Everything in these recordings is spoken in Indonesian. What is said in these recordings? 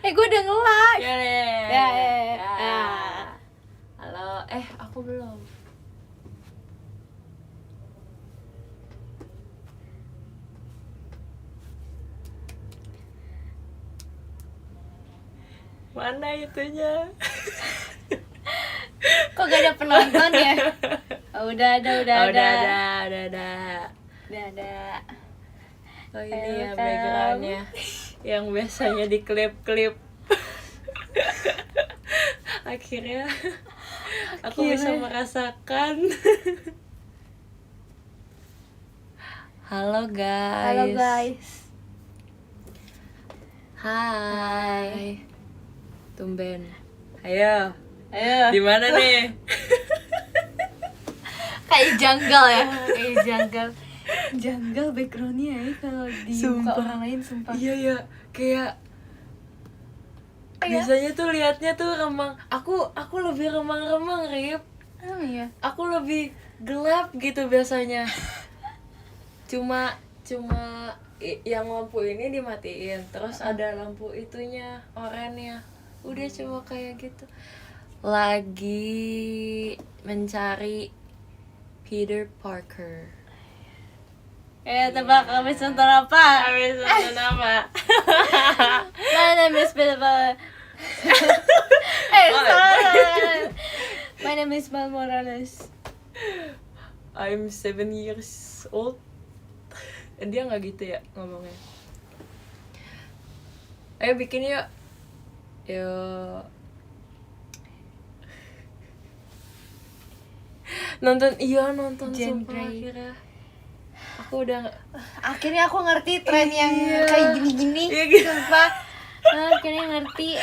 Gue udah nge-live. Ya deh. Ya. Halo, aku belum. Mana itunya? Kok gak ada penonton ya? Udah ada. Oh ini ya backgroundnya yang biasanya di klip-klip. Akhirnya aku bisa merasakan. Halo guys. Hai. Tumben. Ayo. Di mana nih? Kayak janggal ya, janggal backgroundnya ya kalau di muka orang lain, sumpah. Iya ya, kayak biasanya tuh liatnya tuh remang. Aku lebih remang-remang, Rip. Iya. Aku lebih gelap gitu biasanya. Cuma yang lampu ini dimatiin, terus ada lampu itunya, oranye. Udah cuma kayak gitu. Lagi mencari Peter Parker. Tebak habis nonton apa? My name is Peter Parker. Salah. My name is Miles Morales. I'm 7 years old. Dia nggak gitu ya ngomongnya. Ayo bikin yuk. Nonton sumpah akhirnya. Aku udah Akhirnya aku ngerti tren yang kayak gini-gini. Gitu. Sumpah. Akhirnya ngerti.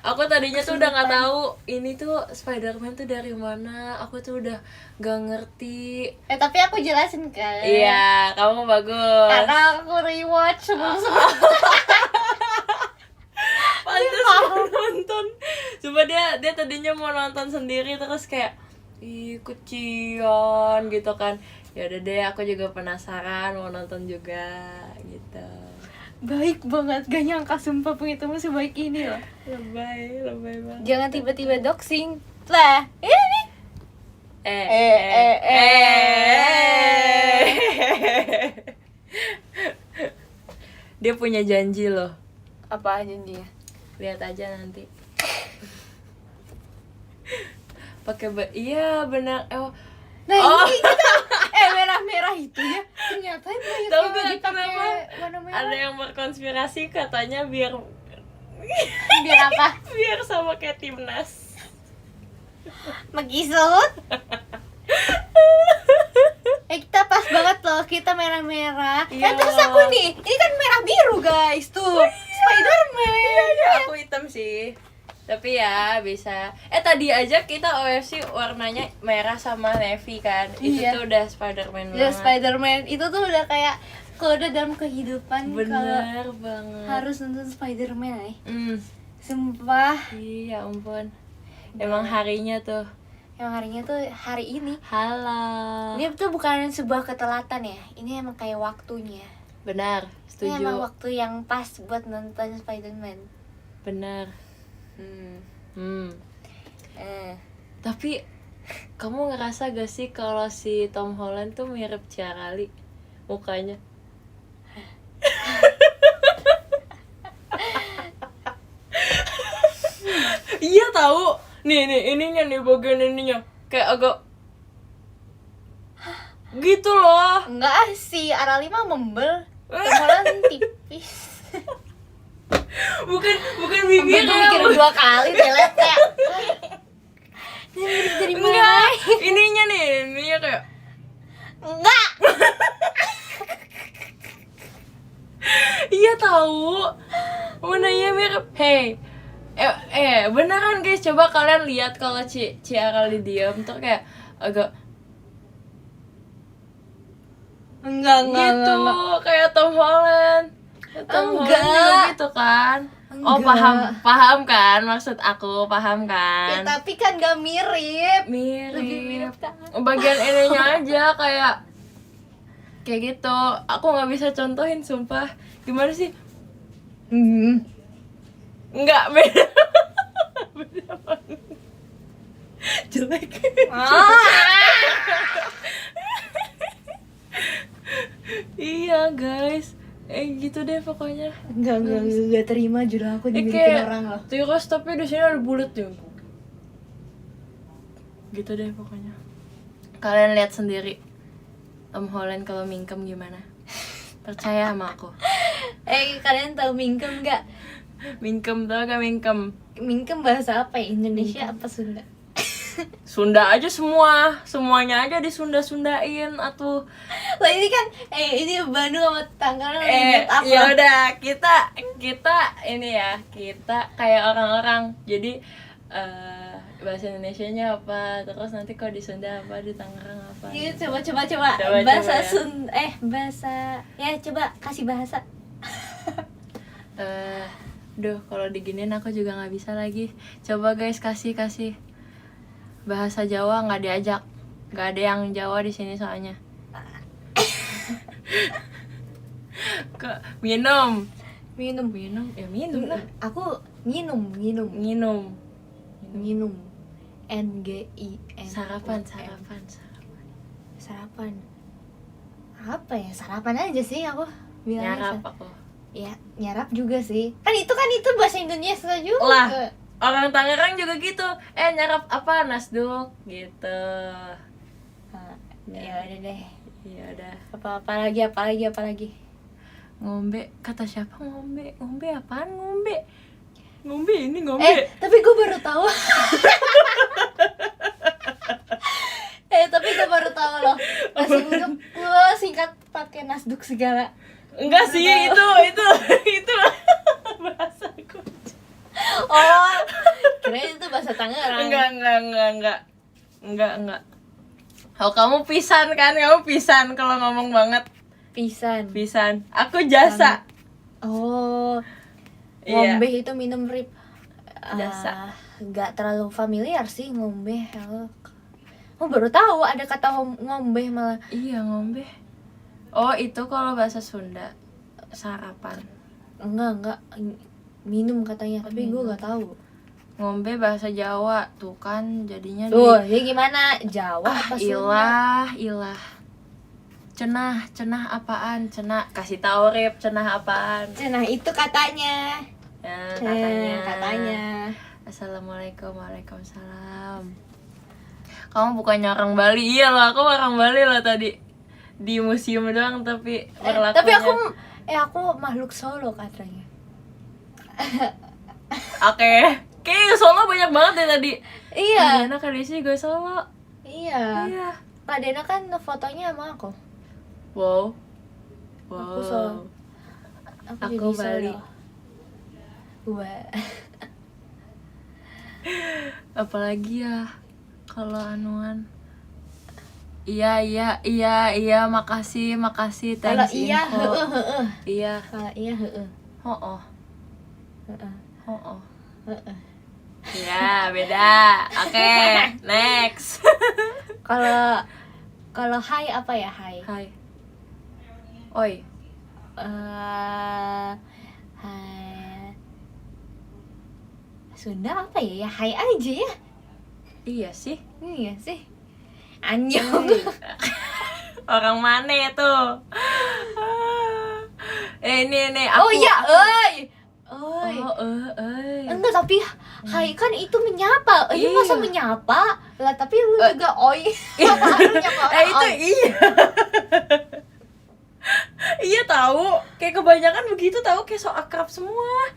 Aku tadinya tuh udah nggak tahu ini tuh Spider-Man tuh dari mana. Aku tuh udah nggak ngerti. Tapi aku jelasin kan. Iya, kamu bagus. Karena aku rewatch sebelum Pantes nonton. Coba dia tadinya mau nonton sendiri terus kayak kecian gitu kan. Ya udah deh, aku juga penasaran mau nonton juga gitu. Baik banget, gak nyangka sumpah penghitungan sebaik ini loh. Lebay banget. Jangan tiba-tiba doxing lah. Ini Dia punya janji loh. apa janjinya? Lihat aja nanti. Pakai iya benar. Ini kita merah-merah itu ya. Ternyata banyak Tahu yang gak lagi pakai kenapa? warna merah. Ada yang berkonspirasi katanya biar apa? biar sama kayak timnas. Megisut. Kita pas banget loh, kita merah-merah. Terus aku nih, ini kan merah biru guys tuh. Spider-Man. Aku hitam sih. Tapi ya bisa. Tadi aja kita OFC warnanya merah sama navy kan. Itu tuh udah Spider-Man banget. Spider-Man itu tuh udah kayak kode dalam kehidupan. Bener banget. Harus nonton Spider-Man Sumpah. Iya ampun. Emang harinya tuh. Yang harinya tuh hari ini. Halo. Ini tuh bukan sebuah ketelatan ya. Ini emang kayak waktunya. Benar, setuju. Ini emang waktu yang pas buat nonton Spider-Man. Benar. Tapi kamu ngerasa gak sih kalau si Tom Holland tuh mirip Cia Kali mukanya? Iya tahu. Nih ininya nih bagian ininya kayak agak gitu loh. Enggak sih, Arali mah membel. Tom Holland tipis. bukan bibir ya. Mikir 2 kali telet ya. Dari mana? Ininya kayak enggak. Iya tahu. Mananya mirip. Hey. Beneran guys, coba kalian lihat kalau Ciara diam tuh kayak agak Enggak. Kayak Tom Holland. Tom Holland juga gitu kan. Oh paham kan maksud aku, paham kan. Ya tapi kan gak mirip. Lebih mirip kan. Bagian ininya aja kayak gitu. Aku nggak bisa contohin sumpah. Gimana sih? Enggak, beda. Beda banget. Jelek. Iya guys, gitu deh pokoknya. Enggak terima judul aku dimilikin Kayak orang loh. Tirus tapi di sini ada bulat tuh. Gitu deh pokoknya. Kalian lihat sendiri Tom Holland kalau mingkem gimana? Percaya sama aku. Kalian tahu mingkem nggak? Mingkem, tau gak mingkem? Mingkem bahasa apa ya? Indonesia apa Sunda? Sunda aja semuanya aja disunda-sundain atuh. Lah ini kan ini Bandung sama Tangerang meet up ya loh. udah kita ini ya, kita kayak orang-orang. Jadi bahasa Indonesianya apa, terus nanti kalau di Sunda apa, di Tangerang apa. Iya, coba coba bahasa ya. bahasa ya coba kasih bahasa. Kalau diginiin aku juga nggak bisa lagi. Coba guys, kasih bahasa Jawa nggak diajak, nggak ada yang Jawa di sini soalnya. Minum ya minum lah. Aku minum NGIN. Sarapan. Apa ya? Sarapan aja sih aku bilangnya. Nyarap aku. Ya, nyarap juga sih. Kan itu bahasa Indonesia juga. Lah, orang Tangerang juga gitu. Nyarap apa? Nasduk gitu. Ya udah deh. Iya udah. Apa lagi? Ngombe, kata siapa ngombe? Ngombe apaan ngombe? Ngombe ini ngombe. Tapi gue baru tahu. Tapi gue baru tahu loh. Nasi uduk gue singkat pakai nasduk segala. Enggak sih, itu bahasaku. Oh, kirain itu bahasa Tangerang. Enggak. Oh, kamu pisan kan? Kamu pisan kalau ngomong banget. Pisan. Aku jasa. Oh. Iya. Ngombe itu minum rip. Jasa. Gak terlalu familiar sih ngombe. Oh, baru tahu ada kata ngombe malah. Iya, ngombe. Oh, itu kalau bahasa Sunda sarapan. Enggak. Minum katanya, tapi gue gak tahu. Ngombe bahasa Jawa tuh kan jadinya. Tuh, jadi gimana? Jawa apa Sunda? Ilah. Cenah apaan? Cenah kasih tahu Rip, cenah apaan? Nah, itu katanya. Ya, Katanya. Assalamualaikum, waalaikumsalam. Kamu bukannya orang Bali? Iya loh, aku orang Bali loh tadi. Di museum doang tapi perlakuannya. Tapi aku makhluk Solo katanya. Oke. Kayak Solo banyak banget ya tadi. Iya. Dena Kadesi juga Solo. Iya. Kak Dena kan fotonya sama aku. Wow. Aku Solo. Aku Bali. Wah. Apalagi ya kalau anuan. Iya, makasih Kalau thanks iya, info. heeh. Iya. Kalau iya, heeh. Ho-oh. Heeh. Ya, beda. Oke, next. Kalau hai apa ya, hai? Hai. Oi. Hai. Sunda apa ya? Ya hai aja ya. Iya sih. Iya sih. Annyeong. Orang mana itu? Ini aku. Oh iya, oi. Enggak, tapi hai kan itu menyapa. Ini Iya. masa menyapa? Lah tapi lu juga oi. Apa lu nyapa orang Itu oi? iya. Iya tahu. Kayak kebanyakan begitu tahu, kayak so akrab semua.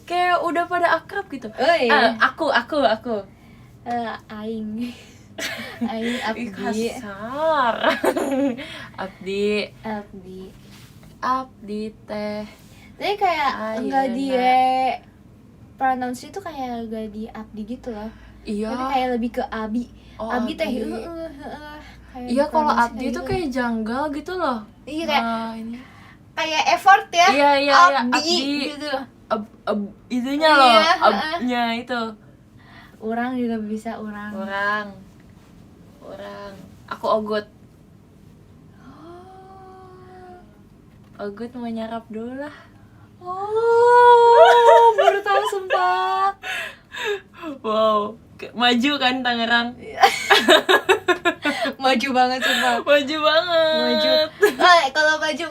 Kayak udah pada akrab gitu. Oi. Aku. Aing Ih, abdi. kasar. Abdi teh. Tapi kayak Ayeuna. enggak pronounce itu kayak enggak di abdi gitu loh. Iya. Tapi kayak lebih ke abi. Oh, Abi teh abdi. kayak Iya, kalau di-pronounce abdi kayak tuh gitu. kayak janggal gitu loh. Iya, kayak ini. kayak effort ya. Iya, abdi abdi. gitu. Itunya Iya, loh, heeh. abnya itu. Orang juga bisa orang. Aku Ogut. Ogut mau nyarap dulu lah. Oh, baru tahu maju kan Tangerang. Maju banget sumpah. Maju banget. Kalau maju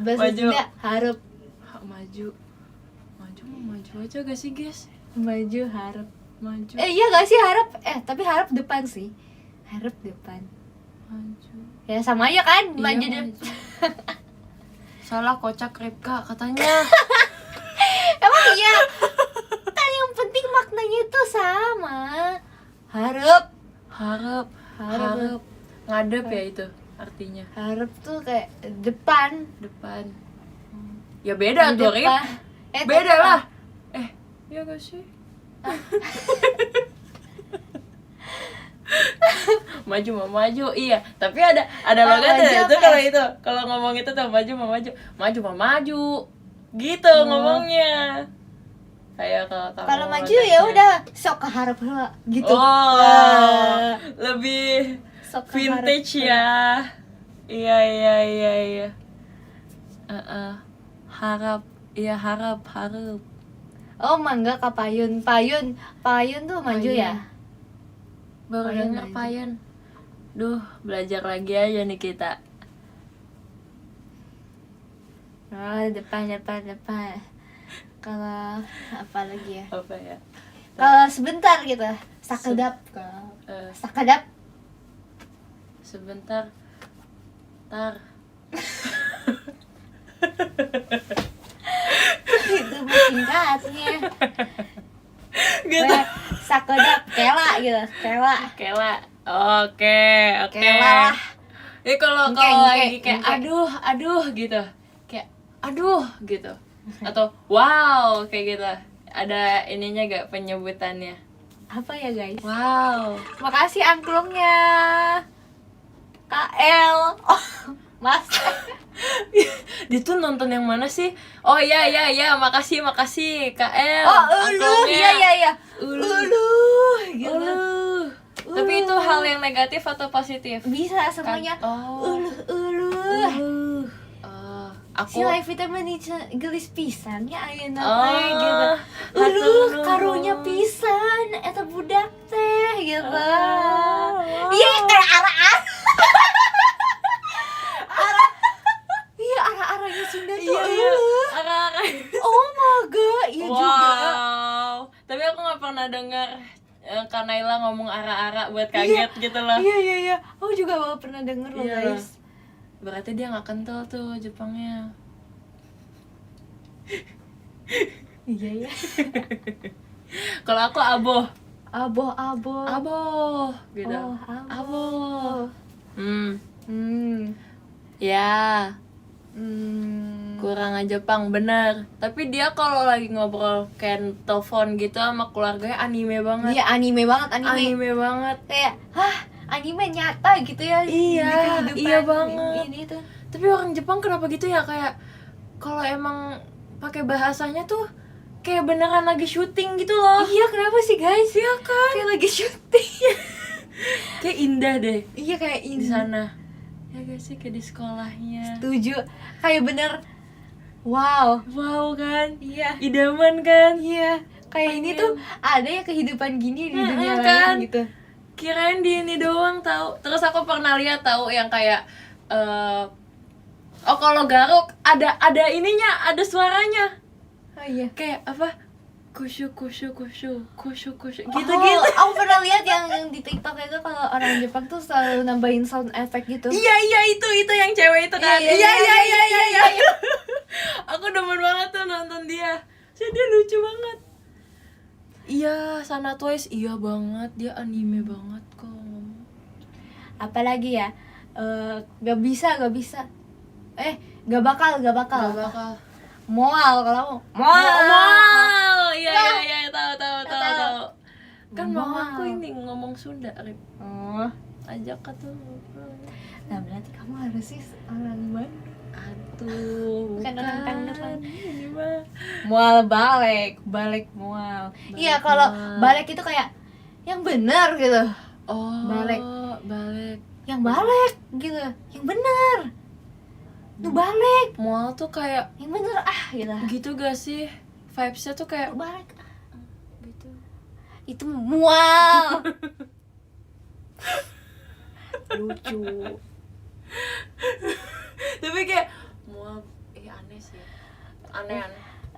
bahasa Maju. Sunda harap. Maju maju aja gak sih guys? Maju harap. Maju Iya gak sih harap? Tapi harap depan sih. Harap depan. maju. Ya sama aja kan, Iya, maju maju. depan. Salah kocak Ripka katanya. Emang iya? Kan yang penting maknanya itu sama. Harap. Harap. Ngadep ya itu artinya. Harap tuh kayak depan. Depan. Ya beda tuh Rip. Depan. Beda depan. lah. Iya gak sih? Maju mau maju, iya. Tapi ada logatnya maju itu apa? kalau ngomong itu tuh maju mau maju, gitu ngomongnya. Kayak Kalau maju ya udah sok keharap lah gitu. Oh, Wah. lebih Sok keharap. vintage ya. Iya. Harap, iya harap. Oh, mangga ka payun. Payun tuh maju ya. Baru Payun denger maju. payun. Duh, belajar lagi aja nih kita. Oh, depan. Kalau apa lagi ya? Apa ya? Kalau sebentar gitu. Sakedap. Sakedap. Sebentar. Tar. Itu singkatnya. Gitu. Sakedap kela gitu. Kela. Oke. Kela lah. Ini kalau Engke. lagi kayak aduh gitu. Kayak aduh gitu. Atau wow kayak gitu. Ada ininya gak penyebutannya? Apa ya guys? Wow. Makasih angklungnya. KL. Oh, Mas. Dia tuh nonton yang mana sih? Oh iya, makasih KL. Oh, Angklungnya. iya. Gitu. Uluh. Tapi itu hal yang negatif atau positif? Bisa semuanya. Oh. Uluh. Si Aku live vitamin gelis pisan ya ayeuna Oh, teh gitu. hatur Karunya nuhun. pisan eta budak teh gitu. Oh. Iya, arah-arah. Iya, arah-arahnya Sunda tuh. Iya. Arah-arah. Oh my god, iya juga. Wow. Tapi aku nggak pernah dengar Kak Naila ngomong ara-ara buat kaget gitu loh. Iya. Aku juga baru pernah denger loh, Iya. guys. Berarti dia nggak kental tuh Jepangnya. Iya. Kalau aku aboh. Aboh. Aboh gitu. Oh, Aboh. Ya, kurang aja Jepang bener. Tapi dia kalau lagi ngobrol kayak telepon gitu sama keluarganya anime banget. Iya, anime banget, Anime banget. Kayak, anime nyata gitu ya. Iya, di kehidupan iya banget. Ini tuh. Tapi orang Jepang kenapa gitu ya, kayak kalau emang pakai bahasanya tuh kayak beneran lagi syuting gitu loh. Iya, kenapa sih guys? Iya kan? Kayak lagi syuting. Kayak indah deh Iya, kayak di ini. sana. Ya gak sih, kayak di sekolahnya. Setuju. Kayak bener. Wow. Wow kan? Iya. Idaman kan? Iya. Kayak ini tuh ada ya kehidupan gini di dunia kan? lain gitu. Kirain di ini doang tahu. Terus aku pernah lihat tahu yang kayak kalau garuk ada ininya, ada suaranya. Oh iya. Kayak apa? Kushu gitu. Oh, aku pernah lihat yang di TikTok itu kalau orang Jepang tuh selalu nambahin sound effect gitu. Iya itu yang cewek itu kan. Iya. Aku demen banget tuh nonton dia. Dia lucu banget. Iya, Sana Twice iya banget, dia anime banget kok. Apalagi ya? Gak bisa. Gak bakal. Gak bakal. Moal kalau Moal. Iya, tahu. Kan Moal. mamaku ini ngomong Sunda, Rip. Oh. Ajak ke tuh. Nah, berarti kamu harus sih orang Bandung. Aduh, Bukan orang Tangerang. Ini mah. Mual balik mual. Iya, kalau balik itu kayak yang benar gitu. Oh, Balik. Yang balik gitu. Yang benar. Lu balik. Mual tuh kayak Yang benar gitu. gitu gak sih? Vibes-nya tuh kayak Lu balik. gitu. Itu mual. Lucu. Tapi kayak mual, aneh sih. Aneh.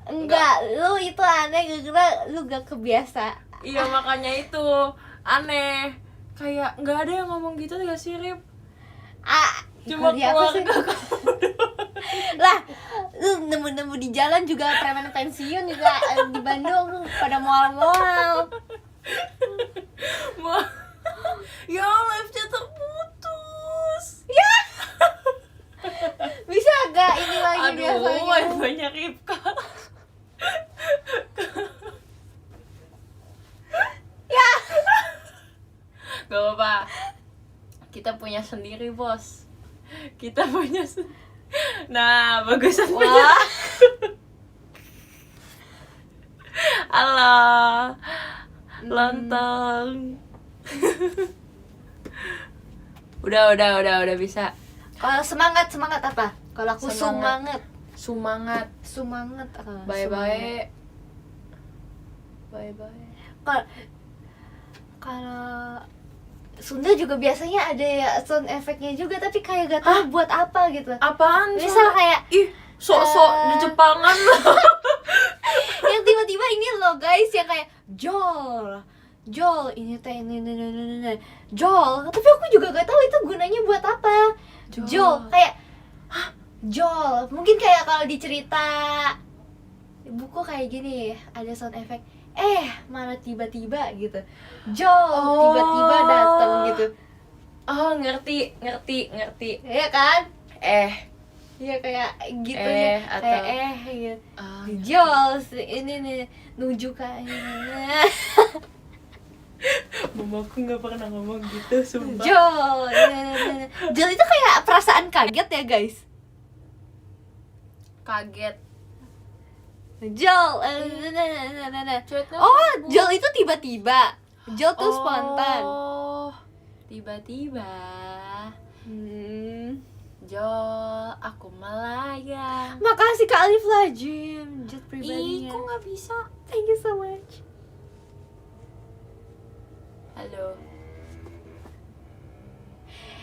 Enggak, lu itu aneh gara-gara lu gak kebiasa. Iya makanya itu aneh. Kayak nggak ada yang ngomong gitu gak sih, Rip? Cuma keluarga kamu doang. Lah, lu nemu-nemu di jalan juga preman pensiun juga di Bandung pada mual-mual. Ya live-nya terputus. Ya. Bisa agak ini lagi Aduh, biasanya. banyak Ripka. Ya. Gak apa-apa. Kita punya sendiri, Bos. Kita punya Nah, bagusan punya. Wah. Halo. Lontong. Udah bisa. Kalau semangat apa? Kalau aku Semangat. Semangat. Bye-bye. Kalau Sunda juga biasanya ada ya sound efeknya juga, tapi kayak gak tahu buat apa gitu. Apaan? Misal kayak sok-sok di Jepangan. yang tiba-tiba ini loh guys, yang kayak Jol ini teh ini Jol, tapi aku juga gak tahu itu gunanya buat apa. Jol kayak Jol, mungkin kayak kalau di cerita buku kayak gini ada sound effect, malah tiba-tiba gitu Jol tiba-tiba datang gitu. Oh, ngerti. Iya kan? Iya kayak gitu ya. atau Kayak gitu. Jol ini nih nuju kayaknya. Mamaku nggak pernah ngomong gitu, sumpah. Jol. Jol itu kayak perasaan kaget ya, guys. Kaget. Jol. Oh, Jol itu tiba-tiba. Jol tuh spontan. Oh, tiba-tiba. Jol, aku melayang. Makasih Kak Alif Lajim, jet pribadinya. Kok nggak bisa? Thank you so much. Halo.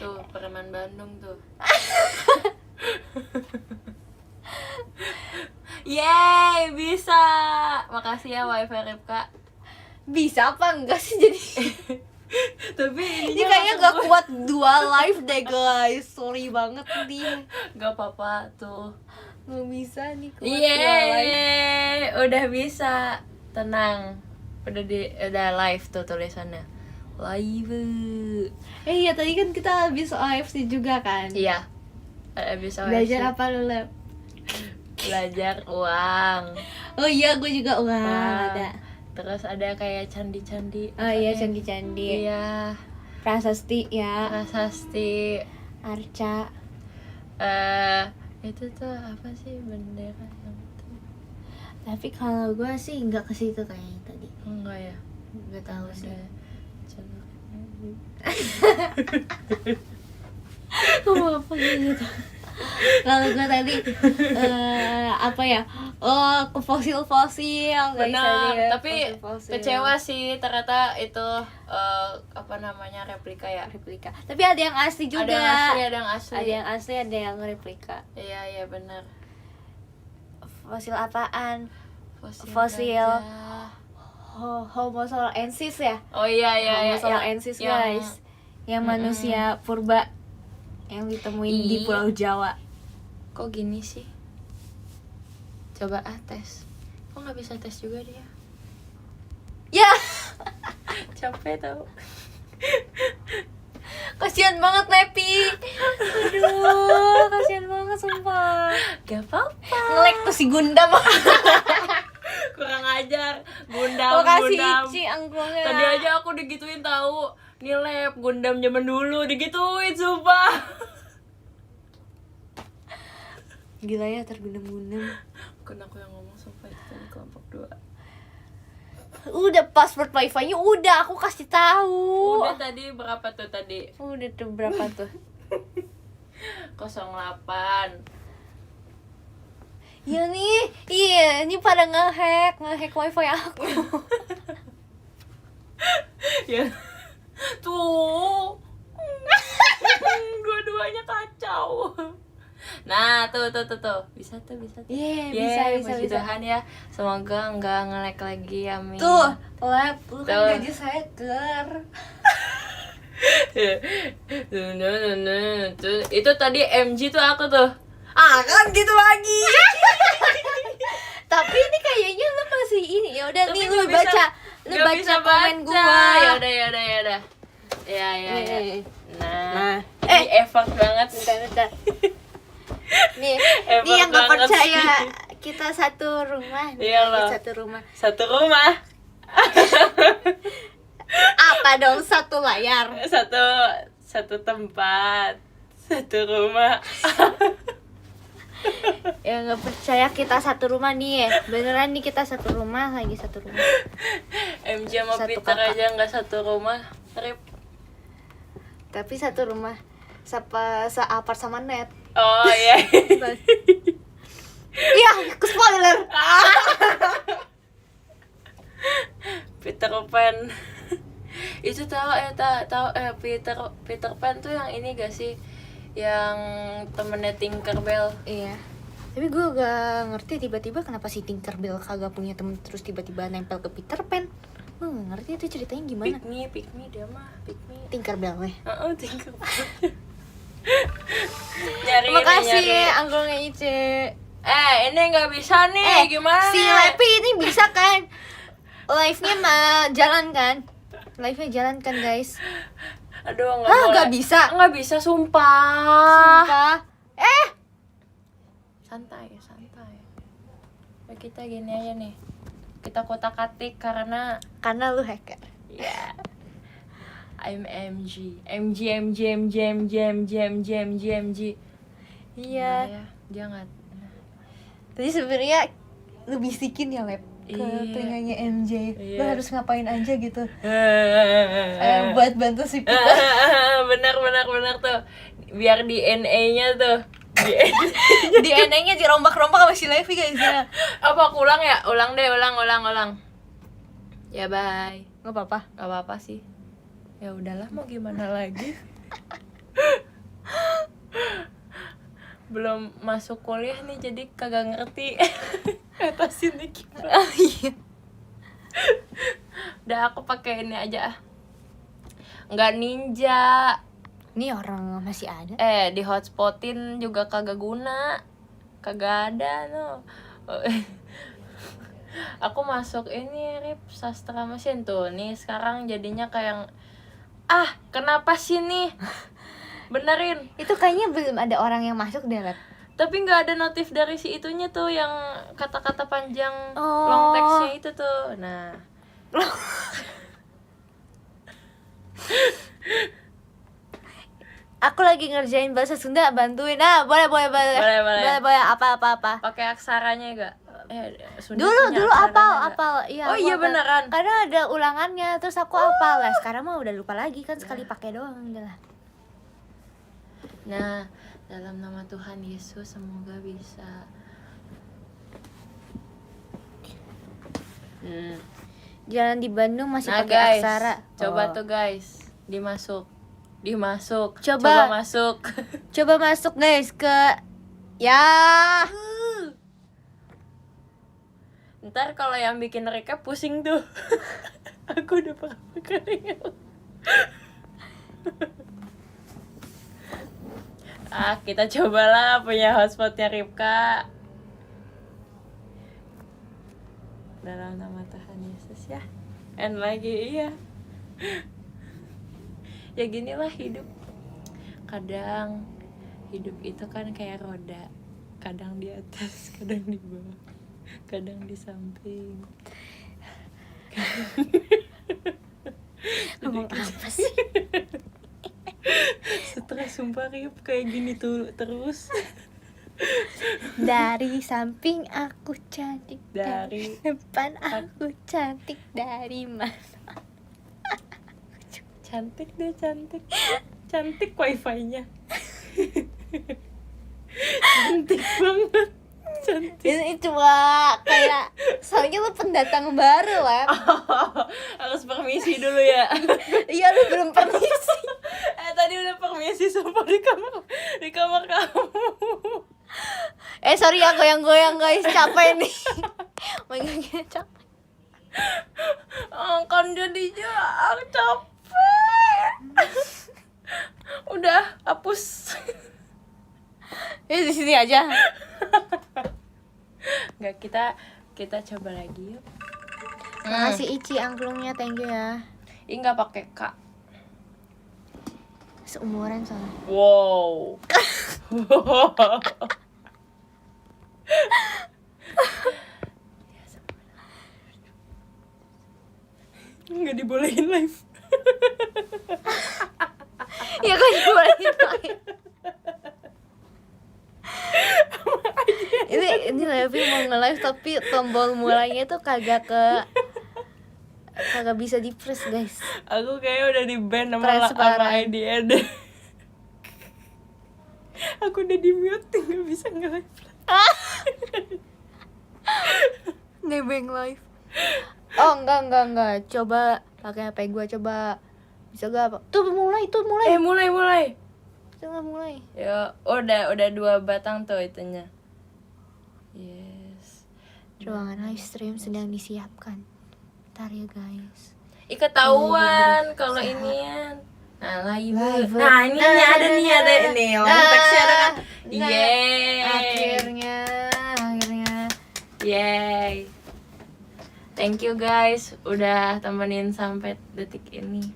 Tuh, preman Bandung tuh. Yeay, bisa. Makasih ya wifi Ripka. Bisa apa enggak sih jadi? Tapi Ini kayaknya gak kuat dua live deh guys. Sorry banget nih. Gak apa-apa tuh. Gak bisa nih kuat dua live. Yeay, udah bisa. Tenang. Udah live tuh tulisannya. Live. Iya tadi kan kita habis OFC juga kan. Iya. Habis Belajar apa lu Lep? Belajar uang. Oh iya gue juga ada. Terus ada kayak candi-candi. Oh iya candi-candi. Iya. Prasasti ya. Prasasti. Arca. Itu tuh apa sih bendera yang itu? Tapi kalau gue sih nggak ke situ kayaknya tadi. Enggak ya. Nggak tahu sih. Apa gitu? Kalau gue tadi apa ya? Oh, ke fosil-fosil. Benar, tapi fosil-fosil. kecewa sih ternyata itu apa namanya replika ya. Replika. Tapi ada yang asli juga. Ada yang asli, ada yang asli. Ada yang asli, ada yang replika. Iya benar. Fosil apaan? Fosil. Homo sauroensis ya? Oh iya. Homo sauroensis guys. Yang manusia purba yang ditemuin di Pulau Jawa. Kok gini sih? Coba tes. Kok nggak bisa tes juga dia? Ya, Capek tau. kasihan banget Nepi. Aduh, kasihan banget sumpah. Gak apa-apa. Ngelek tuh si Gundam. Kurang ajar. Gundam. Makasih Ici angklungnya. Tadi aja aku digituin tahu. Nih Lep, Gundam zaman dulu digituin sumpah. Gila ya tergundam-gundam. Bukan aku yang ngomong sumpah itu di kelompok 2. Udah password wifi-nya udah aku kasih tahu. Udah tadi berapa tuh tadi? Udah tuh berapa tuh? 08. Iya nih, ini pada ngehack wifi aku. Ya tuh. Dua-duanya kacau. Nah, tuh. Bisa tuh. Iya, Yeay, bisa. puji Tuhan ya. Semoga nggak nge-lag lagi, amin. Tuh, lab, lu kan Tuh. gaji hacker. Tuh, itu tadi MG tuh aku tuh. Kan gitu lagi. Tapi ini kayaknya lu masih ini. Ya udah Tapi nih nggak lu baca nggak bisa komen baca. gua. Ya udah. Ya. Nih. Nah, ini effort banget. Bentar. Nih Effort yang nggak banget percaya sih. kita satu rumah. Nih, Iya loh. satu rumah. Satu rumah. Apa dong satu layar? Satu tempat. Satu rumah. Ya nggak percaya kita satu rumah nih. Beneran nih kita satu rumah lagi satu rumah. MG sama Satu Peter kakak. aja nggak satu rumah. Rip. Tapi satu rumah. Seapart sama net. Oh iya. Iya, ke spoiler. Peter Pan. Itu tahu Peter Pan tuh yang ini gak sih? Yang temennya Tinkerbell. Iya. Tapi gue gak ngerti tiba-tiba kenapa si Tinkerbell kagak punya temen terus tiba-tiba nempel ke Peter Pan. Gue gak ngerti itu ceritanya gimana. Pick me dia mah, pick me. Tinkerbell nih. Tinkerbell. Nyari. Makasih anggulnya Ice. Ini nggak bisa nih, gimana? Si Lepi ini bisa kan? Live-nya mah jalan kan? Live-nya jalan kan guys? Aduh, nggak boleh. Nggak bisa? Nggak bisa, sumpah. Sumpah. Santai. Ya, kita gini aja nih. Kita kotak-katik karena Lu hacker. ya. I'm MG. Iya. Nah, ya, jangan. Tadi sebenarnya lu bisikin ya Lep ke Iya. telinganya MJ. Lu Iya. harus ngapain aja gitu. Buat bantu si Peter. benar tuh. Biar DNA-nya tuh. DNA-nya dirombak-rombak sama si Levi guys ya. Apa aku ulang ya? Ulang deh, ulang. Ya bye. Gak apa-apa. Gak apa-apa sih. Ya udahlah, mau gimana lagi. Belum masuk kuliah nih, jadi kagak ngerti ngatasin nih gimana. Iya. Udah aku pakai ini aja. Nggak ninja. Ini orang masih ada. Di hotspotin juga kagak guna. Kagak ada no. Aku masuk ini Rip sastra mesin tuh. Nih sekarang jadinya kayak kenapa sih nih? Benerin. Itu kayaknya belum ada orang yang masuk deh Lep. Tapi nggak ada notif dari si itunya tuh yang kata-kata panjang Oh. long text-nya itu tuh. Nah. Aku lagi ngerjain bahasa Sunda, bantuin. Boleh. Boleh. Apa. Pakai aksaranya enggak? Sunda punya Dulu aksaranya apal. nggak? Iya. Oh aku iya apal. beneran. Karena ada ulangannya, terus aku apal. Lah sekarang mah udah lupa lagi kan, sekali pakai doang udah lah. Nah, dalam nama Tuhan Yesus semoga bisa. Jalan di Bandung masih Nah pakai guys, aksara. coba Oh. tuh guys, dimasuk. Coba masuk. Coba masuk guys ke ya. Ntar kalau yang bikin recap pusing tuh. Aku udah berapa kali. Kita cobalah punya hotspotnya Ripka. Dalam nama Tuhan Yesus ya. And lagi iya. Ya ginilah hidup. Kadang hidup itu kan kayak roda. Kadang di atas, kadang di bawah, kadang di samping. Ngomong apa sih? Stres sumpah Rip, kayak gini tuh terus. Dari samping aku cantik, Dari depan aku cantik, dari mana? cantik deh, cantik wifi-nya. Cantik banget. Ini cuma kayak soalnya lu pendatang baru lah. Harus permisi dulu ya. Iya lu belum permisi. Tadi udah permisi sumpah di kamar kamu. Sorry ya goyang-goyang guys, capek nih. Megangnya capek. Kan jadinya capek. Udah hapus. Di sini aja. Nggak, kita coba lagi yuk. Makasih Ici angklungnya, thank you ya. Ini nggak pakai K. Seumuran soalnya. Wow. Nggak dibolehin live. Ya kan dibolehin main. ini Levi mau nge-live tapi tombol mulainya tuh kagak bisa di press guys. Aku kayak udah di ban sama Transparan. IDN. Aku udah di mute, nggak bisa nge-live. Nebeng live. Oh enggak. Coba pakai HP gua, coba. Bisa gak? Tuh mulai. Mulai. Coba mulai. Ya, udah 2 batang tuh itunya. Yes. Ruangan live stream sedang disiapkan. Bentar ya guys. Ketahuan kalau inian. Nah, live. Live. Nah, ini ada nih. Long text-nya ada kan. Nah, Yeay. Akhirnya. Yay. Thank you guys udah temenin sampai detik ini.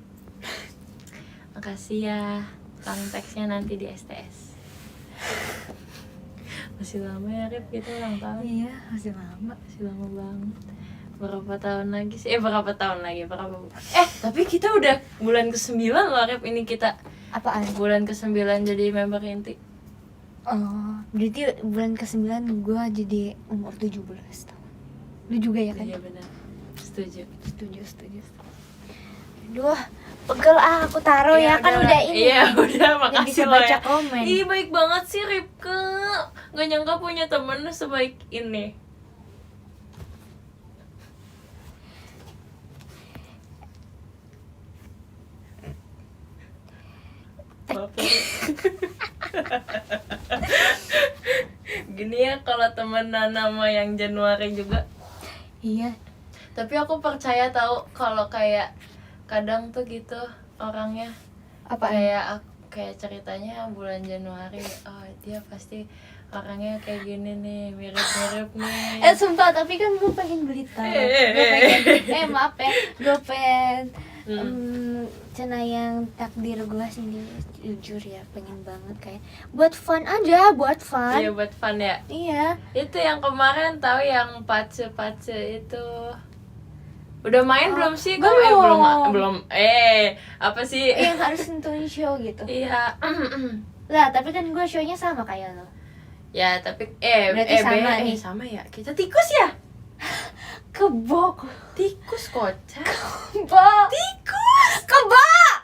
Makasih ya. Long text-nya nanti di STS. Masih lama ya Rip kita ulang tahun. Iya, masih lama. Masih lama banget. Berapa tahun lagi sih? Tapi kita udah bulan ke-9 loh Rip ini kita. Apaan? Bulan ke-9 jadi member inti. Oh, berarti bulan ke-9 gua jadi umur 17 tahun. Lu juga ya kan? Iya benar. Setuju. Setuju. Aduh, pegel aku taruh ya kan udah ini. Iya, udah Nggak makasih bisa lo baca ya. komen. Ih, baik banget sih Ripka. Gak nyangka punya temen sebaik ini. Gini ya kalau temenan sama yang Januari juga. Iya. Tapi aku percaya tahu kalau kayak kadang tuh gitu orangnya. Apa? Kayak ceritanya bulan Januari, oh dia pasti orangnya kayak gini nih, mirip-mirip nih. Sumpah, tapi kan gue pengen beli tas. Maaf ya, gue pengen cenayang takdir gue sendiri, jujur ya, pengen banget kayak buat fun aja, buat fun. Iya, buat fun ya. Iya. Itu yang kemarin tahu yang pace itu. Udah main belum sih? Belum. Apa sih? Yang harus nentuin show gitu. Iya. Lah, tapi kan gue show-nya sama kayak lo. Ya, tapi Berarti sama nih. sama ya. Kita tikus ya? Kebok. Tikus kocak. Kebok. Tikus. Kebok.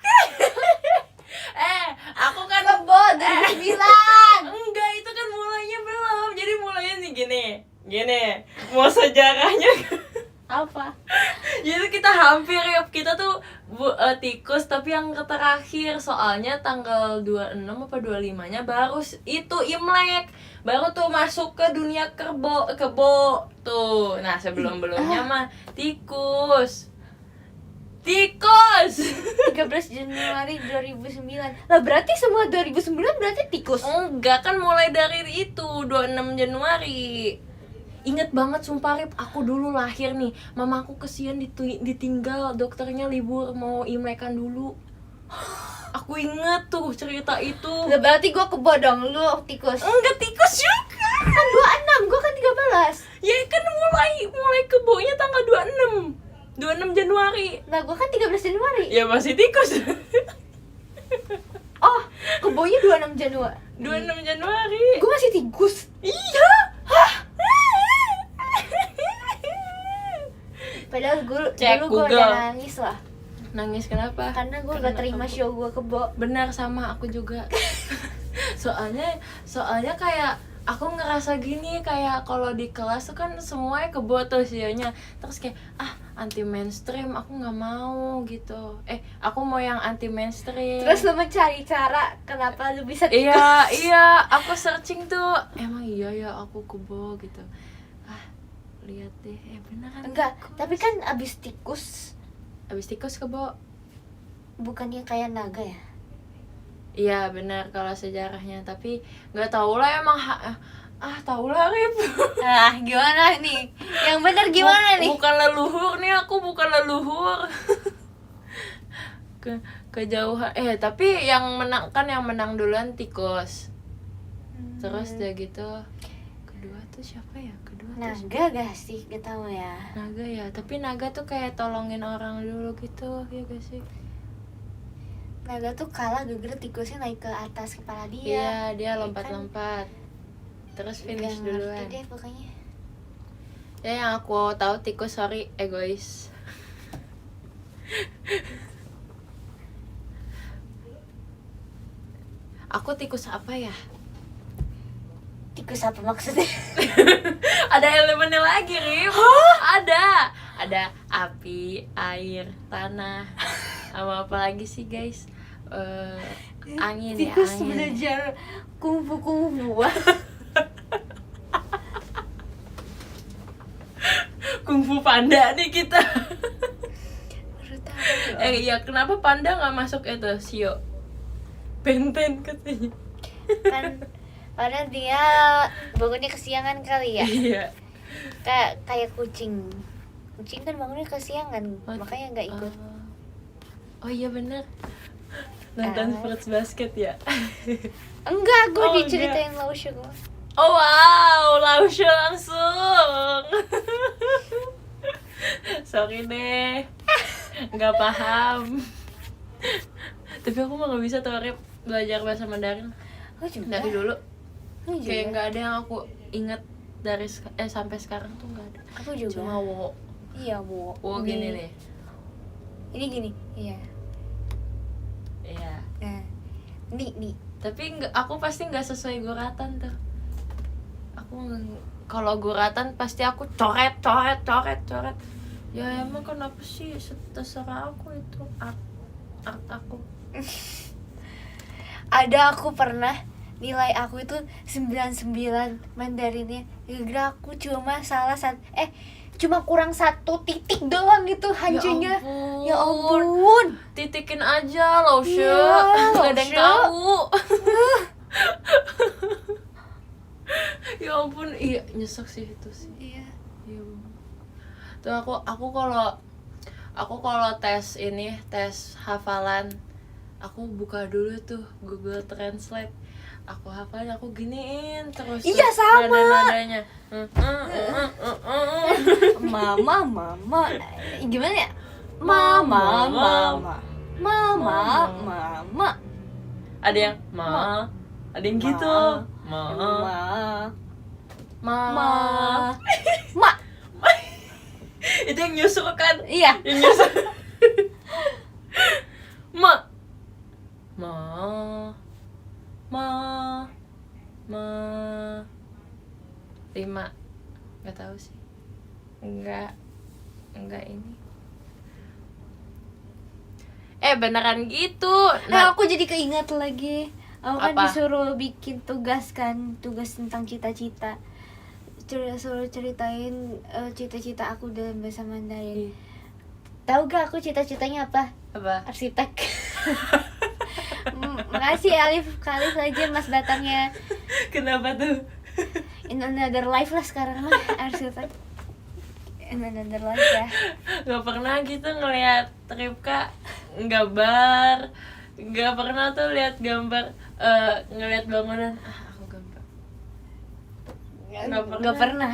Aku kan Kebok 2009. Enggak, itu kan mulainya belum. Jadi mulainya nih gini. Mau sejarahnya Apa? jadi kita hampir ya, kita tuh tikus tapi yang terakhir soalnya tanggal 26 apa 25 nya baru itu Imlek, baru tuh masuk ke dunia kebo tuh. Nah sebelumnya mah tikus 13 Januari 2009. Lah berarti semua 2009 berarti tikus. enggak kan mulai dari itu 26 Januari. Ingat banget sumpah Rip, aku dulu lahir nih, mamaku kesian ditinggal, dokternya libur mau Imlekan dulu. Aku inget tuh cerita itu. Lah berarti gua kebo dong, lu tikus. Enggak, tikus juga. Kan 26, gua kan 13. Ya kan mulai kebonya tanggal 26 Januari. Lah gua kan 13 Januari. Ya masih tikus. Oh, kebonya 26 Januari. 26 Januari. Gua masih tikus. Iya. Padahal Cek dulu gua Google. udah nangis lah. Nangis kenapa? Karena gua gak terima kebo. show gua kebo. Benar, sama aku juga. soalnya kayak aku ngerasa gini, kayak kalau di kelas tuh kan semuanya kebo tuh sionya, terus kayak anti mainstream, aku nggak mau gitu. Aku mau yang anti mainstream. Terus lu mencari cara kenapa lu bisa tikus. Iya, aku searching tuh, emang iya ya aku kebo gitu. Lihat deh, beneran. Enggak, tikus. tapi kan abis tikus kebo. bukannya kayak naga ya? Iya benar kalau sejarahnya, tapi nggak tahu lah emang tahu lah Rip. Gimana nih? Yang benar gimana nih? Bukan leluhur nih, aku bukan leluhur. Kejauhan. Tapi yang menang duluan tikus. Terus udah gitu kedua tuh siapa ya? Naga gak sih? Gak tahu ya. Naga ya, tapi naga tuh kayak tolongin orang dulu gitu, ya gak sih? Naga tuh kalah gara-gara tikusnya naik ke atas kepala dia. Iya, dia Ya lompat-lompat. Terus finish Gak ngerti duluan. deh pokoknya. Ya yang aku tahu tikus, sorry, egois. Aku tikus apa ya? Tikus apa maksudnya? Ada elemennya lagi, Rip. Ada api, air, tanah. Sama apa lagi sih, guys? Angin ya, Tikus angin. belajar kungfu. Kungfu panda nih kita. Baru tahu. Iya, kenapa panda nggak masuk itu, Sio? Benten katanya. Kan padahal dia bangunnya kesiangan kali ya. Iya. Kayak kucing. Kucing kan bangunnya kesiangan, makanya nggak ikut. Oh iya bener. Nonton Fruits Basket ya? Enggak, gue Oh, diceritain Lausha gue. Oh wow, Lausha langsung. Sorry deh, nggak paham. Tapi aku mah nggak bisa tuh Rip, belajar bahasa Mandarin Oh juga. dari dulu. Oh, juga. Kayak nggak ada yang aku inget dari sampai sekarang tuh nggak ada. Aku juga. Cuma wo Iya, wo. gini nih. Ini gini. Iya. Iya. Nah. Nih. Tapi aku pasti nggak sesuai guratan tuh. Kalau guratan pasti aku coret. Ya emang kenapa sih, terserah aku, itu art aku. Ada aku pernah nilai aku itu 99 Mandarinnya. Gara-gara aku cuma cuma kurang 1 titik doang gitu hancurnya. Ya ampun. Titikin aja Lausha, Iya, nggak ada yang Lausha. tahu. Ya ampun, iya nyesek sih itu sih. Iya. Iya. Tuh aku kalau tes hafalan, aku buka dulu tuh Google Translate. Aku hafalin, aku giniin terus. Iya, sama. Nada-nadanya. Mama. Gimana ya? Mama. Mama. Ada yang ada yang gitu. Ma. Itu yang nyusuk kan? Iya. Yang nyusuk. Ma. 5. Nggak tahu sih. Enggak ini. Beneran gitu. Nah, aku jadi keinget lagi. Aku kan Apa? disuruh bikin tugas tentang cita-cita. Suruh ceritain cita-cita aku dalam bahasa Mandarin. Tahu gak aku cita-citanya apa? Apa? Arsitek. Makasih Alif aja Mas Batangnya. Kenapa tuh? In another life lah sekarang mah arsitek. In another life ya. Gak pernah gitu ngeliat Ripka gambar. Gak pernah tuh lihat gambar, ngeliat bangunan. Aku gambar. Gak pernah.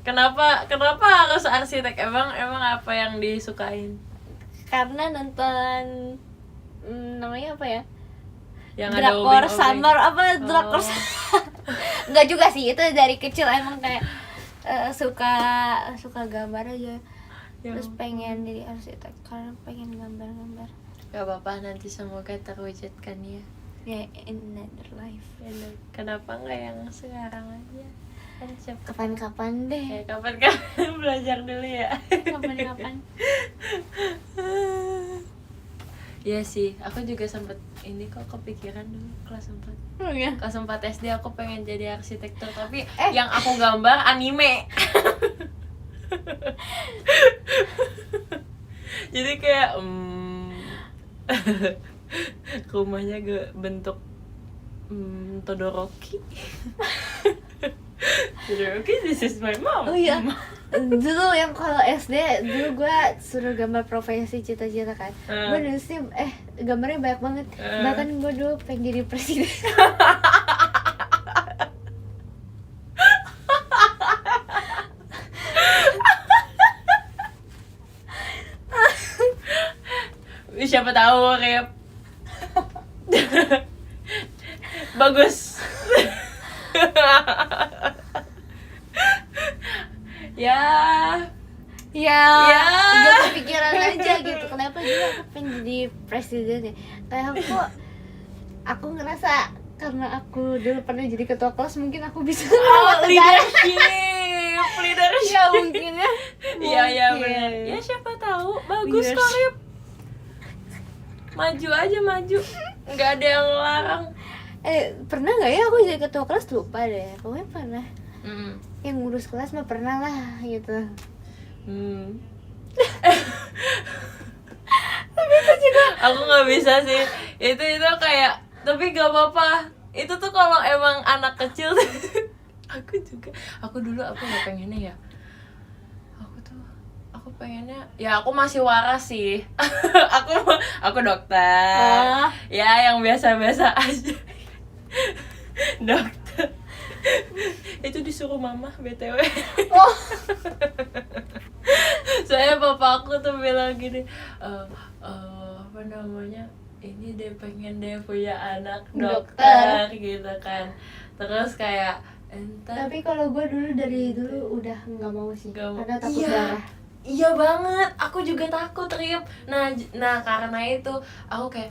Kenapa harus arsitek? Emang apa yang disukain? Karena nonton namanya apa ya? Yang ada Drakor obeng-obeng. Summer apa drakor Oh. Enggak juga sih, itu dari kecil emang kayak suka gambar aja. Ya Terus ampun. pengen jadi arsitek karena pengen gambar-gambar. Gak apa-apa, nanti semoga terwujudkan ya. Ya, in another life. Kenapa nggak yang sekarang aja? Ada siapa? Kapan-kapan deh. Kapan kan belajar dulu ya. Kapan-kapan. Iya sih, aku juga sempet ini kok kepikiran dulu kelas 4. Oh ya. Kelas 4 SD aku pengen jadi arsitektur, tapi yang aku gambar anime. Jadi kayak rumahnya bentuk Todoroki. Todoroki, this is my mom. Oh iya. Dulu yang kalau SD dulu gue suruh gambar profesi cita-cita kan. Gue nulisnya gambarnya banyak banget. Bahkan gue dulu pengen jadi presiden. Siapa tahu kayak bagus. Ya, Gue kepikiran aja gitu. Kenapa juga aku pengen jadi presiden ya? Kayak aku ngerasa karena aku dulu pernah jadi ketua kelas, mungkin aku bisa leadership. Ya mungkin ya. Iya benar. Ya siapa tahu bagus kali. Maju aja maju. Nggak ada yang larang. Pernah nggak ya aku jadi ketua kelas, lupa deh. Pokoknya pernah. Yang ngurus kelas mah pernah lah gitu. Tapi itu juga aku nggak bisa sih. Itu kayak, tapi gak apa-apa. Itu tuh kalau emang anak kecil. Aku dulu apa nggak pengennya ya? Aku pengennya ya aku masih waras sih. aku dokter. Ya yang biasa-biasa aja. Dokter. Itu disuruh mama BTW. Saya bapak aku tuh bilang gini, apa namanya, ini deh pengen deh punya anak dokter gitu kan. Terus kayak tapi kalau gue dari dulu udah nggak mau sih, karena takut darah. Iya banget, aku juga takut Rip. Nah karena itu aku kayak,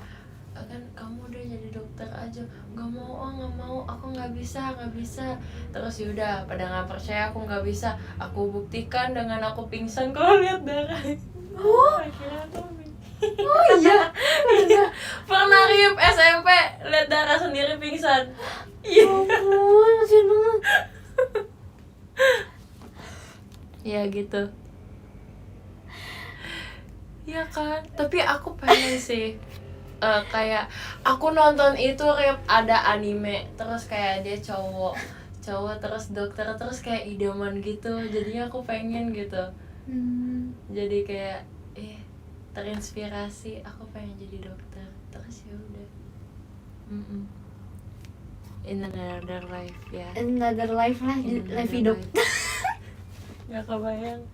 kan kamu udah jadi dokter aja. Nggak mau, aku nggak bisa. Terus yaudah, pada nggak percaya aku nggak bisa, aku buktikan dengan aku pingsan kalau lihat darah. Akhirnya aku Iya. pernah Rip SMP lihat darah sendiri pingsan. Iya. Kasian banget. Ya gitu. Iya kan, tapi aku pengen sih kayak aku nonton itu kayak ada anime, terus kayak dia cowok terus dokter, terus kayak idaman gitu, jadinya aku pengen gitu. Jadi kayak terinspirasi, aku pengen jadi dokter, terus ya udah. In another life ya. Another life lah, life hidup. Gak kebayang.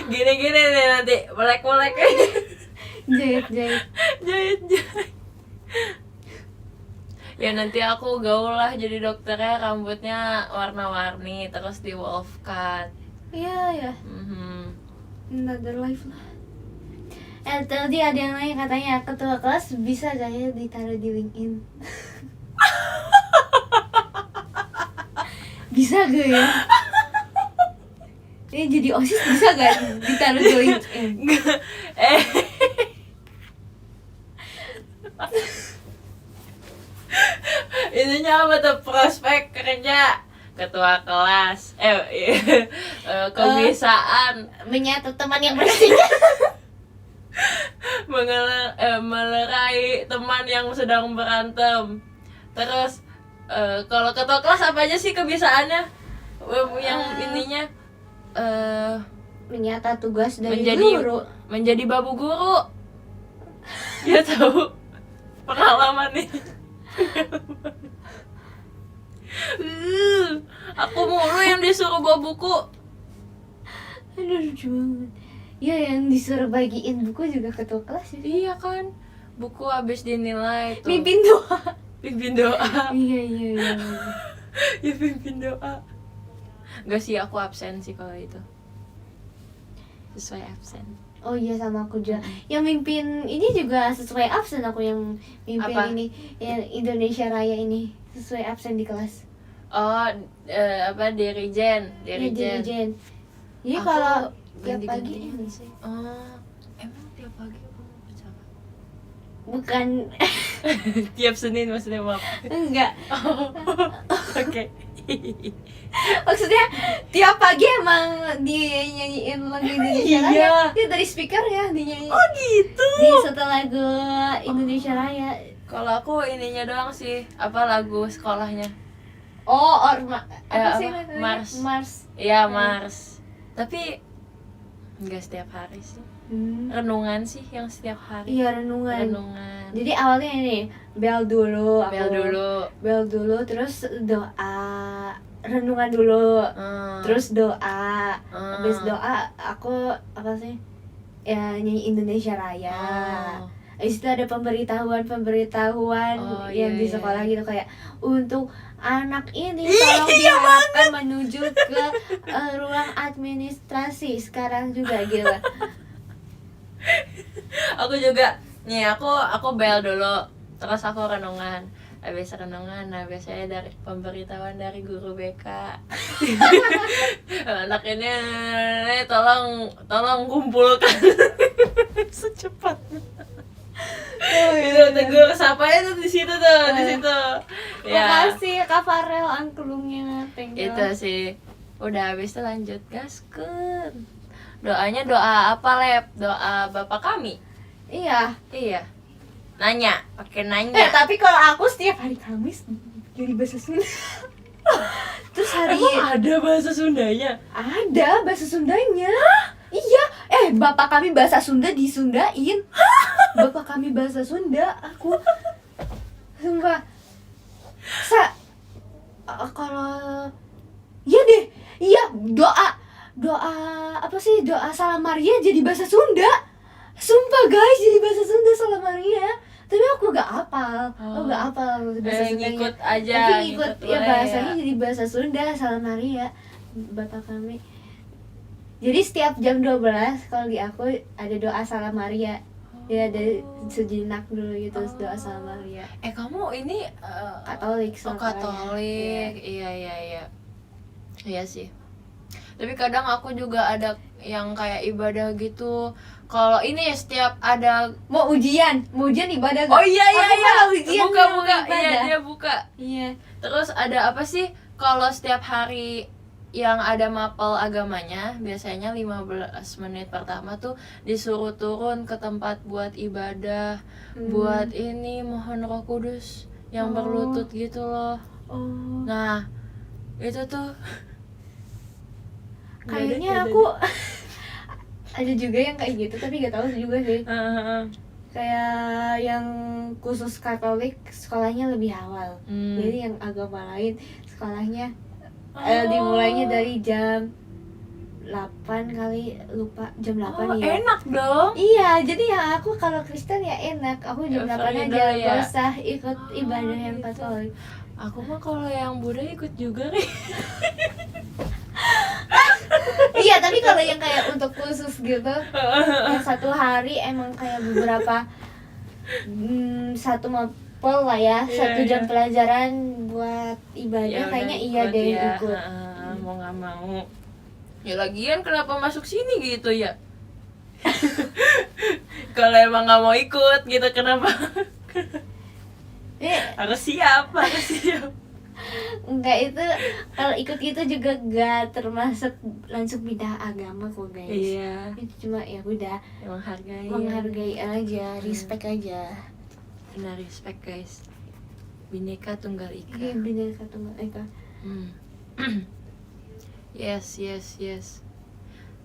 Gini nih nanti melek jahit. Ya nanti aku gaul lah jadi dokternya, rambutnya warna-warni terus di wolf cut. Iya. Another life lah. Tadi ada yang nanya katanya ketua kelas bisa gak ya ditaruh di LinkedIn? Bisa gak ya? Ini jadi OSIS bisa gak ditaruh di LinkedIn? Ininya apa tuh, prospek kerja ketua kelas, kebiasaan menyatu teman yang bersih. melerai teman yang sedang berantem. Terus kalau ketua kelas apa aja sih kebiasaannya? Yang ininya menyata tugas dari guru. Menjadi babu guru. Ya tahu pengalaman nih. Aku mulu yang disuruh bawa buku. Aduh, lucu banget. Ya yang disuruh bagiin buku juga ketua kelas ya? Iya kan, buku habis dinilai tuh. Mimpin doa. Iya. Ya pimpin doa. Gak sih, aku absen sih kalau itu. Sesuai absen. Oh iya sama aku juga. Yang mimpin ini juga sesuai absen aku yang mimpin Apa? ini yang Indonesia Raya ini sesuai absen di kelas. Oh, apa dirijen. Ya, dirijen. Jadi Aku kalau tiap ganti-gantian pagi sih. Oh, emang tiap pagi aku mau pacaran? bukan Tiap Senin maksudnya, maaf. enggak. Oh, oke. Maksudnya tiap pagi emang dinyanyiin lagu Indonesia Raya. Iya. Dia dari speaker ya dinyanyi. Oh gitu. Di setelah lagu Indonesia Raya. Kalau aku ininya doang sih, apa lagu sekolahnya? Oh, Orma. Apa sih apa? namanya? Mars. Mars. Iya, Mars. Tapi enggak setiap hari sih. Hmm. Renungan sih yang setiap hari. Iya, renungan. Renungan. Jadi awalnya ini bel dulu, aku Bel dulu. terus doa, renungan dulu, terus doa, Hmm. habis doa aku apa sih? Ya nyanyi Indonesia Raya. Oh. Habis itu ada pemberitahuan Oh, yang iya, di sekolah iya. gitu kayak untuk anak ini tolong diharapkan menuju ke ruang administrasi sekarang juga gitu. Aku juga nih, aku bel dulu, terus aku renungan. Habis renungan, nah biasanya dari pemberitahuan dari guru BK. Anak ini tolong kumpulkan secepatnya. Itu tegur sapanya tuh di situ tuh, di situ. Ya. Makasih Kak Farel angklungnya, thank you. Itu sih. Udah habis itu lanjut gaskeun. Doanya doa apa, Lep? Doa Bapak kami. Iya. Iya. Nanya, pakai nanya. Tapi kalau aku setiap hari Kamis jadi bahasa Sunda. Terus hari Emang ada bahasa Sundanya? ada bahasa Sundanya. Iya, bapak kami bahasa Sunda disundain. Bapak kami bahasa Sunda, aku sumpah. Kalau iya deh, iya doa apa sih, doa Salam Maria jadi bahasa Sunda. Sumpah guys, jadi bahasa Sunda Salam Maria. Tapi aku gak hafal, aku gak hafal bahasa Sundanya. Ngikut aja. Tapi ngikut ya lah bahasanya jadi bahasa Sunda Salam Maria. Bapak kami. Jadi setiap jam 12 kalau di aku ada doa Salam Maria. Ya ada sejenak dulu gitu doa Salam Maria. Kamu ini Katolik oh, soalnya. Katolik. Iya. Iya sih. Tapi kadang aku juga ada yang kayak ibadah gitu. Kalau ini setiap ada Mau ujian ibadah gak? Oh iya. Kalau ujian buka. ibadah. Iya, dia buka. Iya. Terus ada apa sih? Kalau setiap hari yang ada mapel agamanya, biasanya 15 menit pertama tuh disuruh turun ke tempat buat ibadah, buat ini mohon Roh Kudus yang berlutut gitu loh. Oh. Nah, itu tuh Kayaknya aku ada juga yang kayak gitu tapi gak tahu juga sih. Kayak yang khusus Katolik sekolahnya lebih awal. Jadi yang agama lain sekolahnya dimulainya dari jam 8 kali, lupa jam 8 ya. enak dong. Iya, jadi ya aku kalau Kristen ya enak. Aku jam 8 Freedom aja, ya. gak usah ikut ibadah yang gitu. Katolik. Aku mah kalau yang Buddha ikut juga nih. Iya, tapi kalau yang kayak untuk khusus gitu, yang satu hari emang kayak beberapa satu mapel lah ya, Iya, 1 jam iya. pelajaran buat ibadah, Ya kayaknya udah iya ikut deh ya. ikut. Mau nggak mau. Ya lagian kenapa masuk sini gitu ya? Kalau emang nggak mau ikut gitu kenapa? Harus siap. Enggak, itu kalau ikut itu juga gak termasuk langsung pindah agama kok guys. Iya. Itu cuma ya udah Menghargai aja, respect aja. Benar, respect guys. Bhinneka Tunggal Ika. Iya bener kata Mbak Eka. Yes.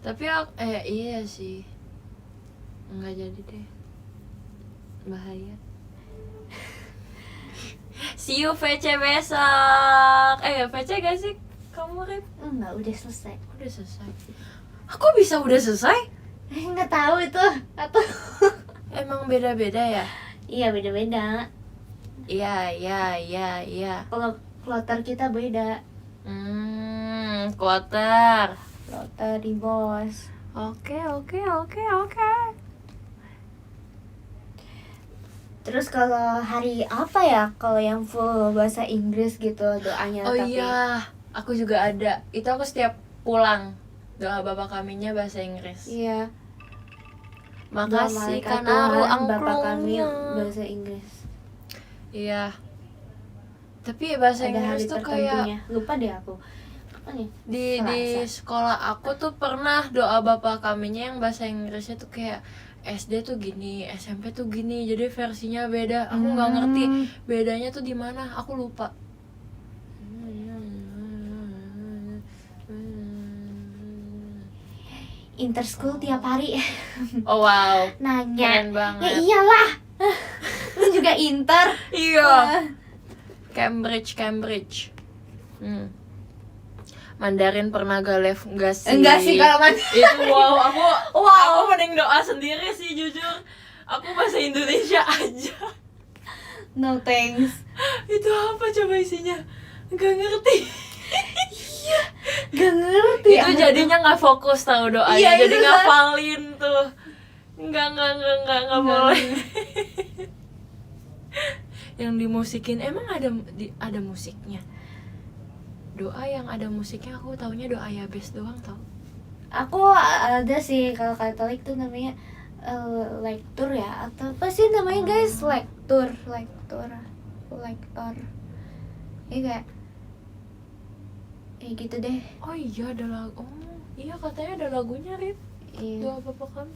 Tapi iya sih. Enggak jadi deh. Bahaya. See you VC besok. VC gak sih kamu, Rip? Enggak, udah selesai. Udah selesai. Aku bisa udah selesai? Nggak tahu itu atau Emang beda-beda ya? iya beda-beda. Iya. Kalau kloter kita beda. Quarter. Kloter di bos. Oke. Terus kalau hari apa ya? Kalau yang full bahasa Inggris gitu doanya Oh tapi iya, aku juga ada. Itu aku setiap pulang doa Bapa Kaminya bahasa Inggris. iya. Doa Makasih malaikat karena ruang Tuhan Bapa kami angklungnya. bahasa Inggris. Iya. Tapi bahasa Ada hari Inggris tuh tertentunya. kayak Lupa deh aku. Apa nih? di Selasa. sekolah aku tuh pernah doa Bapa Kaminya yang bahasa Inggrisnya tuh kayak SD tuh gini, SMP tuh gini, jadi versinya beda. Aku nggak ngerti bedanya tuh di mana, aku lupa. Interschool tiap hari Oh wow, nanya. keren Ya banget. iyalah. Lu juga inter. Iya. Cambridge. Mandarin pernah gak enggak sih? Enggak sih kalau Itu wow, aku Wow. mending doa sendiri sih jujur. Aku bahasa Indonesia aja. No thanks. Itu apa coba isinya? Enggak ngerti. Gak ngerti. Itu jadinya nggak fokus tahu doanya. Iya, jadi itu kan. ngafalin tuh. Enggak boleh. Yang dimusikin emang ada musiknya. Doa yang ada musiknya aku taunya doa Yabes doang tau. Aku ada sih kalau Katolik tuh namanya lektur ya atau apa sih namanya guys? Lektur. Iya kayak gitu deh. Oh iya ada lagu. Oh iya katanya ada lagunya Rip. Iya. Doa Bapa Kami.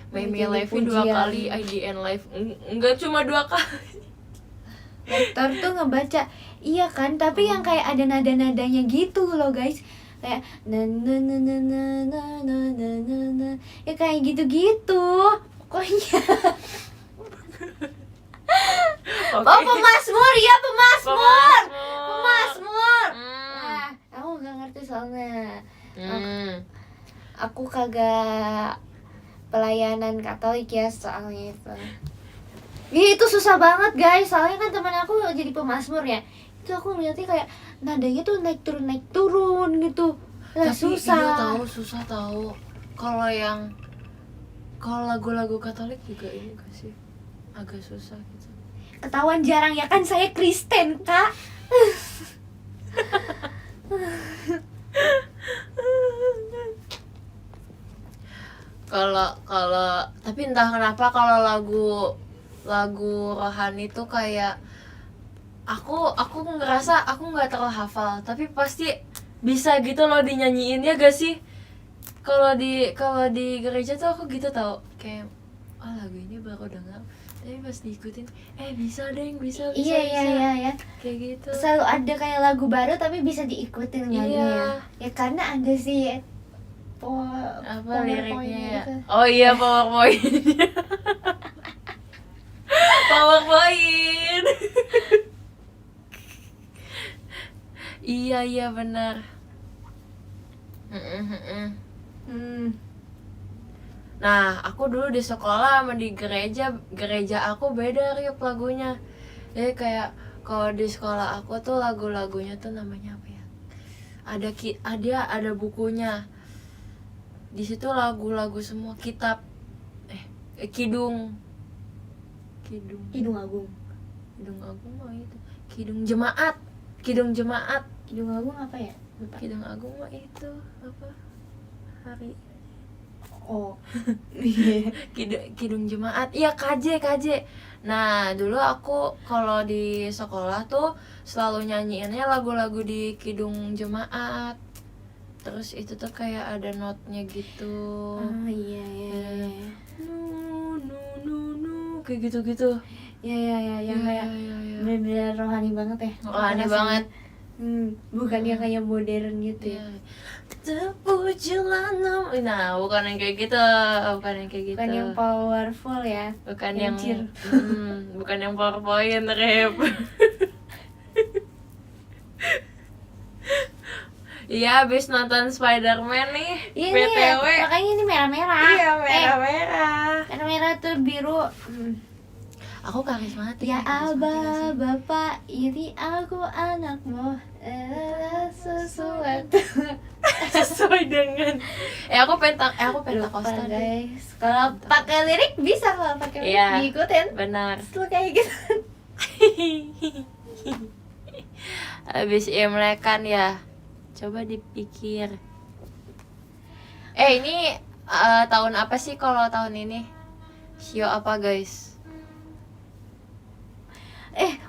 Mimi Jadi Levi 2 pujian. kali, IDN Live enggak cuma 2 kali. Lektor tuh ngebaca, iya kan? Tapi yang kayak ada nada-nadanya gitu loh guys, kayak na na na na na na na na na na, ya kayak gitu-gitu pokoknya. Oke. Oh pemazmur ya pemazmur. Hmm. Nah, aku gak ngerti soalnya. Hmm. Aku kagak pelayanan Katolik ya soalnya itu. Ya, itu susah banget guys, soalnya kan teman aku jadi pemazmur ya. Itu aku ngeliatnya kayak nadanya tuh naik turun gitu. Lah Tapi susah. iya susah tahu. Kalau lagu-lagu Katolik juga ini gak sih agak susah gitu. Ketahuan jarang ya kan saya Kristen, Kak. Kalau tapi entah kenapa kalau lagu rohani tuh kayak aku ngerasa aku nggak terlalu hafal tapi pasti bisa gitu loh dinyanyiin ya gak sih? Kalau di gereja tuh aku gitu tau kayak lagu ini baru dengar tapi pas diikutin bisa Iya. kayak gitu. Selalu ada kayak lagu baru tapi bisa diikutin lagunya. Iya. Ya karena ada sih Apa liriknya? gitu. Oh iya PowerPoint. PowerPoint. Iya benar. Nah, aku dulu di sekolah sama di gereja aku beda Riup lagunya. Jadi kayak kalau di sekolah aku tuh lagu-lagunya tuh namanya apa ya? Ada bukunya. Di situ lagu-lagu semua kitab Kidung Agung mah itu. Kidung Jemaat. Kidung Agung apa ya? Lupa. Kidung Agung mah itu apa? Hari Oh. Kidung Jemaat. Iya KJ. Nah, dulu aku kalau di sekolah tuh selalu nyanyiinnya lagu-lagu di Kidung Jemaat. Terus itu tuh kayak ada notnya gitu. Iya. Nu kayak gitu-gitu. Iya, kayak bener-bener rohani banget ya. Rohani Rasanya. banget. Bukan yang kayak modern gitu ya. Terpujilah nama. Nah, bukan yang kayak gitu. Bukan yang powerful ya. Bukan yang yang cheer. bukan yang PowerPoint, Rep. Iya, abis nonton Spider-Man nih. Ini BTW. makanya ini merah-merah. Iya, merah-merah. Merah-merah tuh biru. Aku karismatik. Ya karismatik Aba, gak sih? Bapak, ini aku anakmu. Sesuatu. Sesuai dengan aku Lupa pentakostal deh. guys. Kalau pakai lirik bisa, kalau pakai lirik Iya. diikutin. Benar. Setelah kayak gitu. Habis Imlekan ya. Coba dipikir. Ini tahun apa sih kalau tahun ini? Shio apa guys?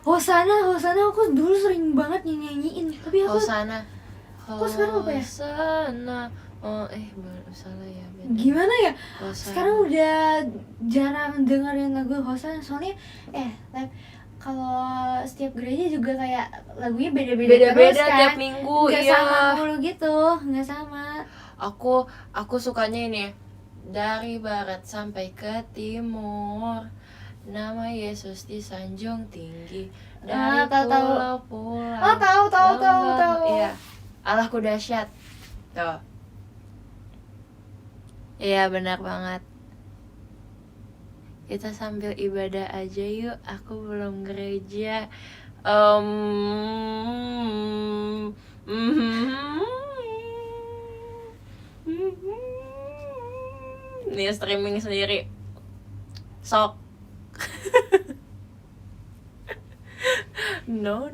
Hosana aku dulu sering banget nyanyiin. Tapi aku Hosana. Kok sekarang apa ya? Hosana. Baru salah ya. Bener. gimana ya? Hosana. Sekarang udah jarang dengerin lagu Hosana, soalnya kalau setiap gereja juga kayak lagunya beda-beda terus kan. tiap minggu. Nggak Iya. sama mulu gitu, nggak sama. Aku sukanya ini. Dari barat sampai ke timur, nama Yesus disanjung tinggi. Dari Tahu. pulau-pulau. Tahu. Iya. Allahku dahsyat. Tuh. Iya, benar banget. Kita sambil ibadah aja yuk. Aku belum gereja. Nih streaming sendiri. Sok. No.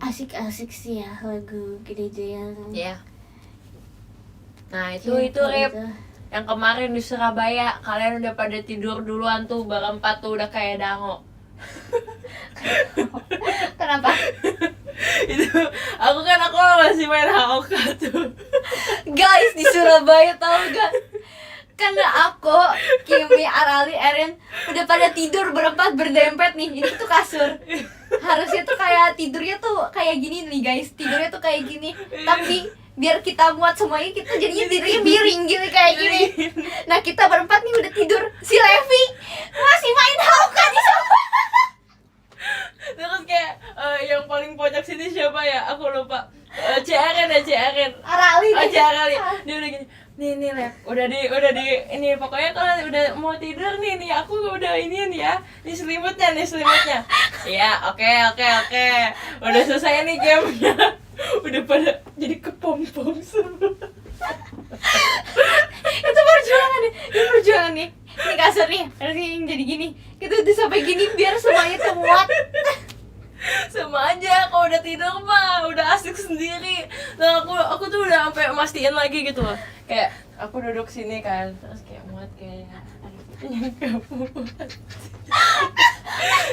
Asik-asik sih ya lagu gereja yang Ya. Nah, itu Rip. Yang kemarin di Surabaya, kalian udah pada tidur duluan tuh, berempat tuh udah kayak dango. Kenapa? Itu aku masih main HOK tuh. Guys, di Surabaya tahu gak? Karena aku, Kimi, Arali, Erin udah pada tidur berempat berdempet nih. Ini tuh kasur. Harusnya tuh kayak tidurnya tuh kayak gini nih guys. Tidurnya tuh kayak gini. Tapi biar kita muat semuanya, kita jadinya tidurnya miring gitu kayak gini. Nah, kita berempat nih udah tidur. Si Levi masih main Hauka di sana. Terus kayak yang paling pojok sini siapa ya? Aku lupa. CRN. Arali Oh, deh. CRN. Dia udah gini. Nih Lep, udah di ini pokoknya kalau udah mau tidur nih aku udah ini nih ya. Ini selimutnya. Iya, oke. Udah selesai nih gamenya. Udah pada jadi kepompong semua. Itu perjuangan nih. Ini kasur nih, harusnya yang jadi gini. Kita udah sampai gini biar semuanya tuh muat. Sama aja kalau udah tidur mah udah asik sendiri. Nah aku tuh udah sampai mastiin lagi gitu loh. Kayak aku duduk sini kan, terus kayak muat kayak nggak muat.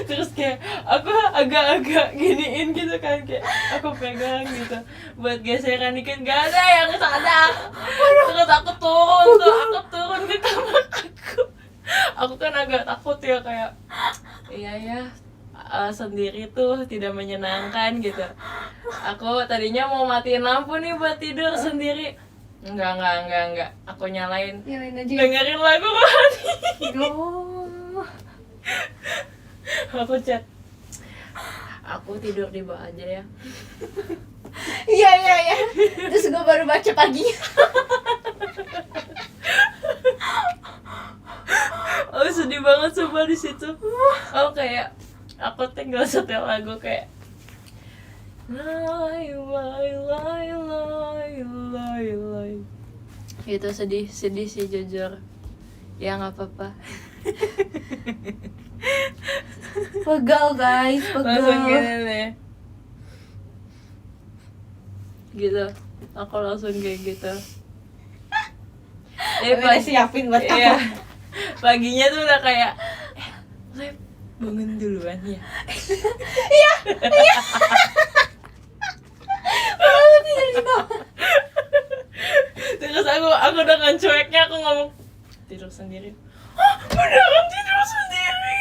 Terus kayak aku agak-agak giniin gitu kan, kayak aku pegang gitu buat geseran dikit, gak ada yang sadar. Terus aku turun ke kamar aku kan agak takut ya, kayak iya sendiri tuh tidak menyenangkan gitu. Aku tadinya mau matiin lampu nih buat tidur sendiri. Enggak. Aku nyalain Nyalain aja. dengerin lagu rohani. Oh. Aku chat, aku tidur di bawah aja ya. Iya. Terus gue baru baca pagi. Oh, sedih banget sumpah di situ. Oh, kayak aku tinggal setel lagu kayak lai. Itu sedih sih jujur. Ya nggak apa-apa. Pegal guys, Langsung pegal. gini nih. Gitu. Aku langsung kayak gitu. Udah siapin buat iya. apa? Paginya tuh udah kayak Lep, bangun duluan ya. Malah tidur di bawah. Terus aku dengan cueknya aku ngomong tidur sendiri. Hah, beneran tidur sendiri.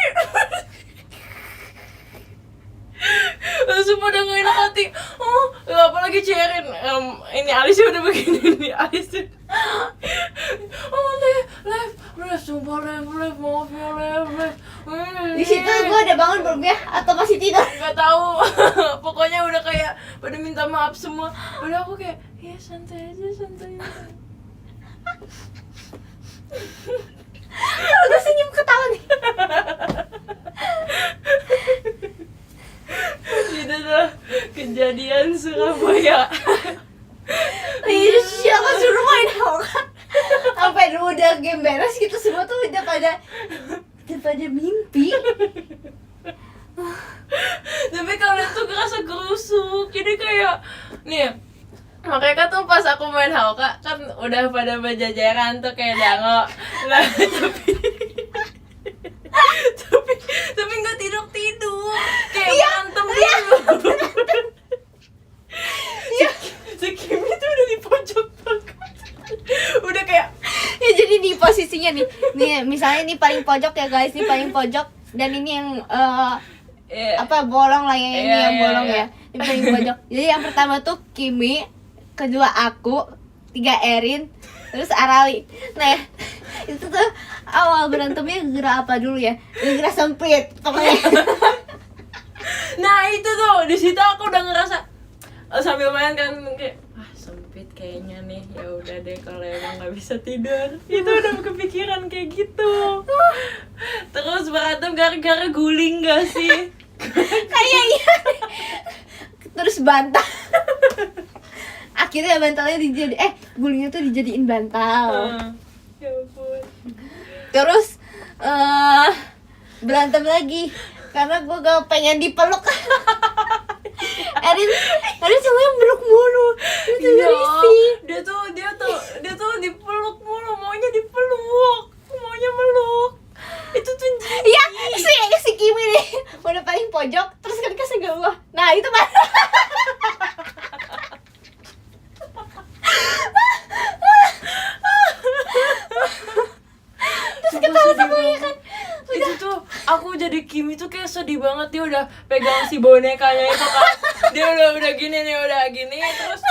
Terus pada gak enak hati. Apalagi Cerin, ini Alisnya udah begini nih, Alisnya. Lef, sumpah Lef, maaf ya Lef. Di situ gue udah bangun belum ya? Atau masih tidur? Gak tahu. Pokoknya udah kayak pada minta maaf semua. Udah aku kayak, ya santai aja. Kalau gue senyum ketawa nih. itu tuh kejadian Surabaya. Iya, siapa suruh main Hawka? Sampai udah game beres kita semua tuh udah pada mimpi. Tapi kalian tuh ngerasa gerusuk, jadi kayak nih makanya tuh pas aku main Hawka kan udah pada berjajaran tuh kayak dango. Nah tapi nggak tidur kayak berantem dulu. Iya. Si Kimi tuh udah di pojok banget, udah kayak Ya jadi di posisinya nih misalnya ini paling pojok ya guys, ini paling pojok dan ini yang bolong lah ya, ini yang bolong ya. Ini paling pojok. Jadi yang pertama tuh Kimi, kedua aku, tiga Erin, terus Arali. Nah, itu tuh awal berantemnya gara apa dulu ya? Gara sempit pokoknya. Nah itu tuh di situ aku udah ngerasa sambil main kan kayak sempit kayaknya nih, ya udah deh kalau emang nggak bisa tidur. Itu udah kepikiran kayak gitu. Terus berantem gara-gara guling gak sih? Kayaknya terus bantal. Akhirnya bantalnya gulingnya tuh dijadiin bantal. Ya ampun. Terus berantem lagi karena gue gak pengen dipeluk. Erin semuanya meluk mulu. Itu Iya, risih. dia tuh dipeluk mulu, maunya meluk. Itu tuh Iya, si Kimi nih udah paling pojok, terus kan kasih ke gua. Nah, itu mah. Terus ketawa semuanya kan. Itu tuh aku jadi Kimi tuh kayak sedih banget, dia udah pegang si bonekanya itu kan. Dia udah gini terus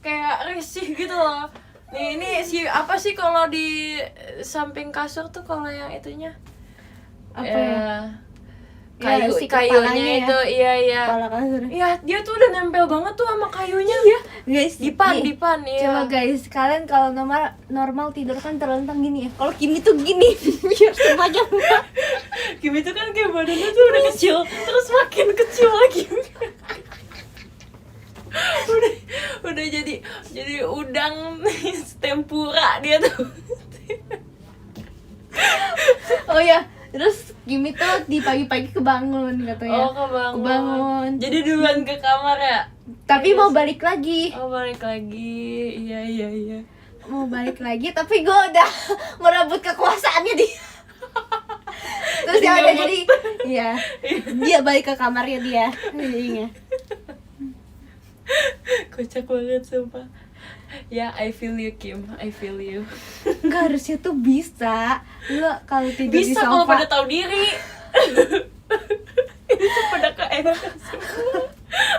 kayak risih gitu loh. Nih ini si apa sih kalau di samping kasur tuh kalau yang itunya? Apa ya? Kayu, si kayunya kepalanya ya. itu, iya. Kepala kasur. Iya, dia tuh udah nempel banget tuh sama kayunya. Iya, guys. Dipan, nih, iya. Coba guys, kalian kalau normal tidur kan terlentang gini ya. Kalau Kimi tuh gini, biar sepanjang. Kimi tuh kan kayak badannya tuh udah kecil, terus makin kecil lagi. udah jadi udang tempura dia tuh. Oh ya, terus Kimi tuh di pagi-pagi kebangun katanya. Oh, kebangun. Jadi duluan ke kamar ya? Tapi mau balik lagi. Oh, balik lagi. Iya. Mau balik lagi, tapi gue udah merebut kekuasaannya dia. Terus Jadi dia udah ngebut. jadi, iya, dia balik ke kamarnya dia. Jadinya. Kocak banget sumpah. Ya, I feel you Kim, I feel you. Enggak, harusnya tuh bisa. Lu kalau tidur di Bisa kalau sofa. pada tahu diri. Ini tuh pada keenakan semua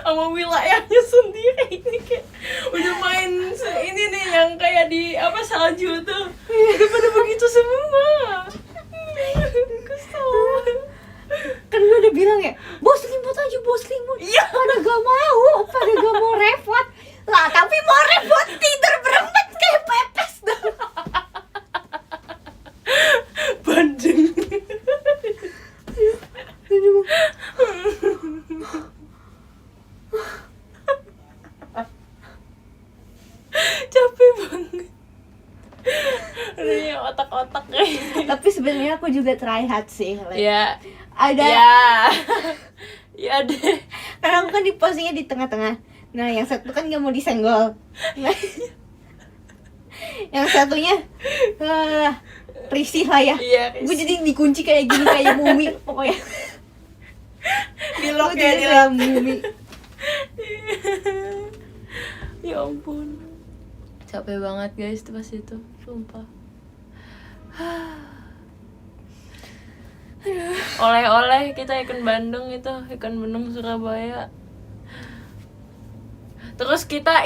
sama wilayahnya sendiri. Ini kayak udah main ini nih yang kayak di salju tuh. Udah pada begitu semua. Kesel. Kan gue udah bilang ya, bos selimut aja, bos selimut. Iya. Pada gak mau repot. Lah, tapi mau repot tidur berempat kayak pepes dong. Bandeng. Capek banget. Ini otak-otak kayak. Tapi sebenarnya aku juga try hard sih. Ya. Ada. Ya deh. Karena aku kan di posisinya di tengah-tengah. Nah, yang satu kan gak mau disenggol. Nah, yang satunya risih lah ya. Iya, Gue jadi dikunci kayak gini, kayak mumi pokoknya. Dilok Gue ya, jadi dilok. kayak mumi. Ya ampun. Capek banget guys tuh pas itu, sumpah. Oleh-oleh kita ikan Bandung itu, ikan Bandung Surabaya. Terus kita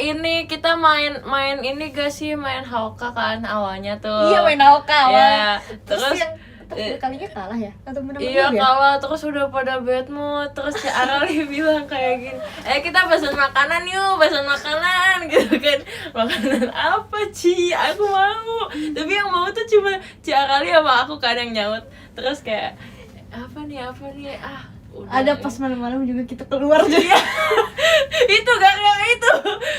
main ini gak sih, main Hawka kan awalnya tuh. Iya, main Hawka. Ya, Terus terus yang kalinya kalah ya? Atau menang iya ya? kalah, terus udah pada bad mood. Terus si Arali bilang kayak gini, kita pesan makanan gitu kan. Makanan apa Ci? Aku mau. Tapi yang mau tuh cuma Ci Arali sama aku kan yang nyaut. Terus kayak apa nih Ada pas malam-malam juga kita keluar juga. Itu gara-gara itu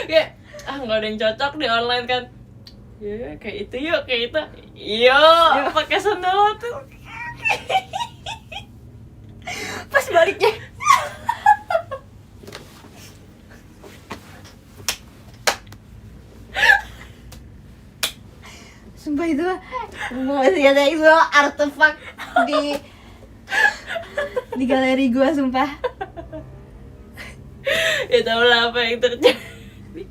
ya, nggak ada yang cocok di online kan ya, kayak itu yuk, kayak itu yuk pakai sandal tuh. Pas baliknya sumpah itu masih ada itu artefak di galeri gua, sumpah. Ya tau lah apa yang terjadi.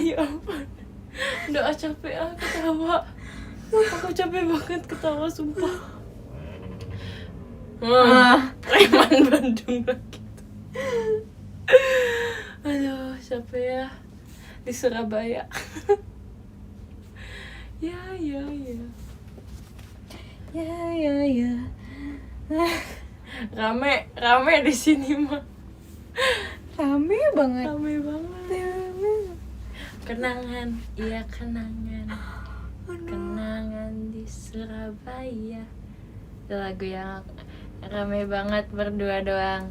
Ya ampun, doa capek ketawa. Aku capek banget ketawa, sumpah. Preman Bandung lagi. Aduh, capek ya di Surabaya. Ya. Rame di sini mah. Rame banget. Kenangan, iya kenangan. Kenangan di Surabaya. Itu lagu yang rame banget, berdua doang.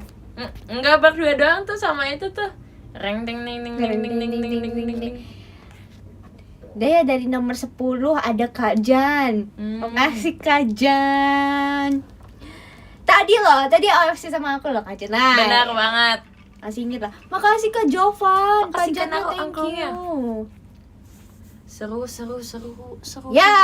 Enggak berdua doang tuh, sama itu tuh. Reng ting ting ting ting ting ting ting ting ting ting. Daya dari nomor 10 ada Kak Jan. Makasih Kak Jan. Tadi OFC sama aku loh Kak Jan. Nah, Benar banget. kasih inget lah. Makasih Kak Jovan. Kak Makasih, Jan, Kak, thank angklungnya. you. Seru. Ya,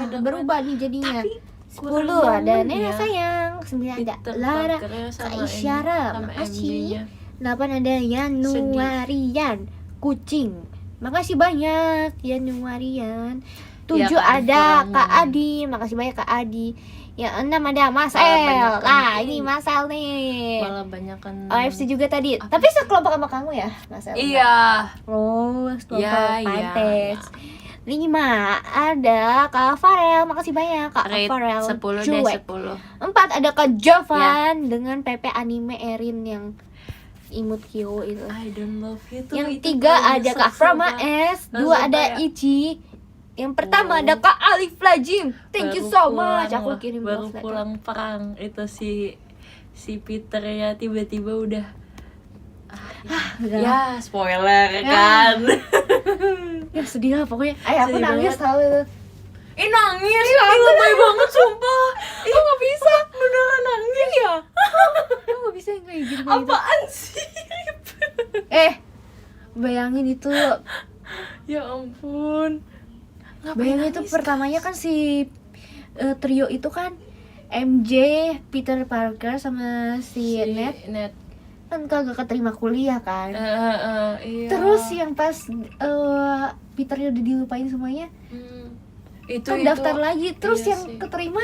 Sumpah, berubah nih jadinya. Tapi 10 kurang ada banget Nena ya. sayang, 9 ada Peter Lara, Parkernya sama Kak ini, Isyara, sama makasih. MJ-nya. 8 ada Yanuarian, kucing. Makasih banyak Yanuarian. 7 Ya, ada kurang Kak banget. Adi, makasih banyak Kak Adi. Yang 6 ada Mas Malah El. banyakan Nah, ini. ini Mas El nih. Malah banyak kan. OFC juga tadi. Tapi sekelompok sama kamu ya, Mas El? Iya. Oh, sekelompok Ya, Pantes. 5 ada Kak Farel, makasih banyak Kak Rate Farel. 10 deh, Cuek. 10. 4 ada Kak Jovan dengan PP anime Erin yang imut Kyo itu. I don't love you tuh. Yang itu 3 paling ada nyesek, Kak Frama sumpah. S, 2 ada Sumpah ya. Ichi. Yang pertama Oh. ada Kak Alif Lajim. Thank you Baru so pulang much. Aku loh, kirim baru love letter. pulang perang itu si Peter ya tiba-tiba udah Udah. ya spoiler kan. Ya sedih lah pokoknya. Aku Sedih nangis banget. tahu itu. Nangis, lebay banget sumpah. Kok nggak bisa? Beneran nangis ya? Aku gak bisa yang kayak gitu. Apaan sih? Bayangin itu. Ya ampun. Bayangin itu pertamanya kan si trio itu kan MJ, Peter Parker sama si Ned Net. kan kagak keterima kuliah kan. Iya. Terus yang pas Peternya udah dilupain semuanya, Itu kan daftar lagi. Terus iya yang sih. keterima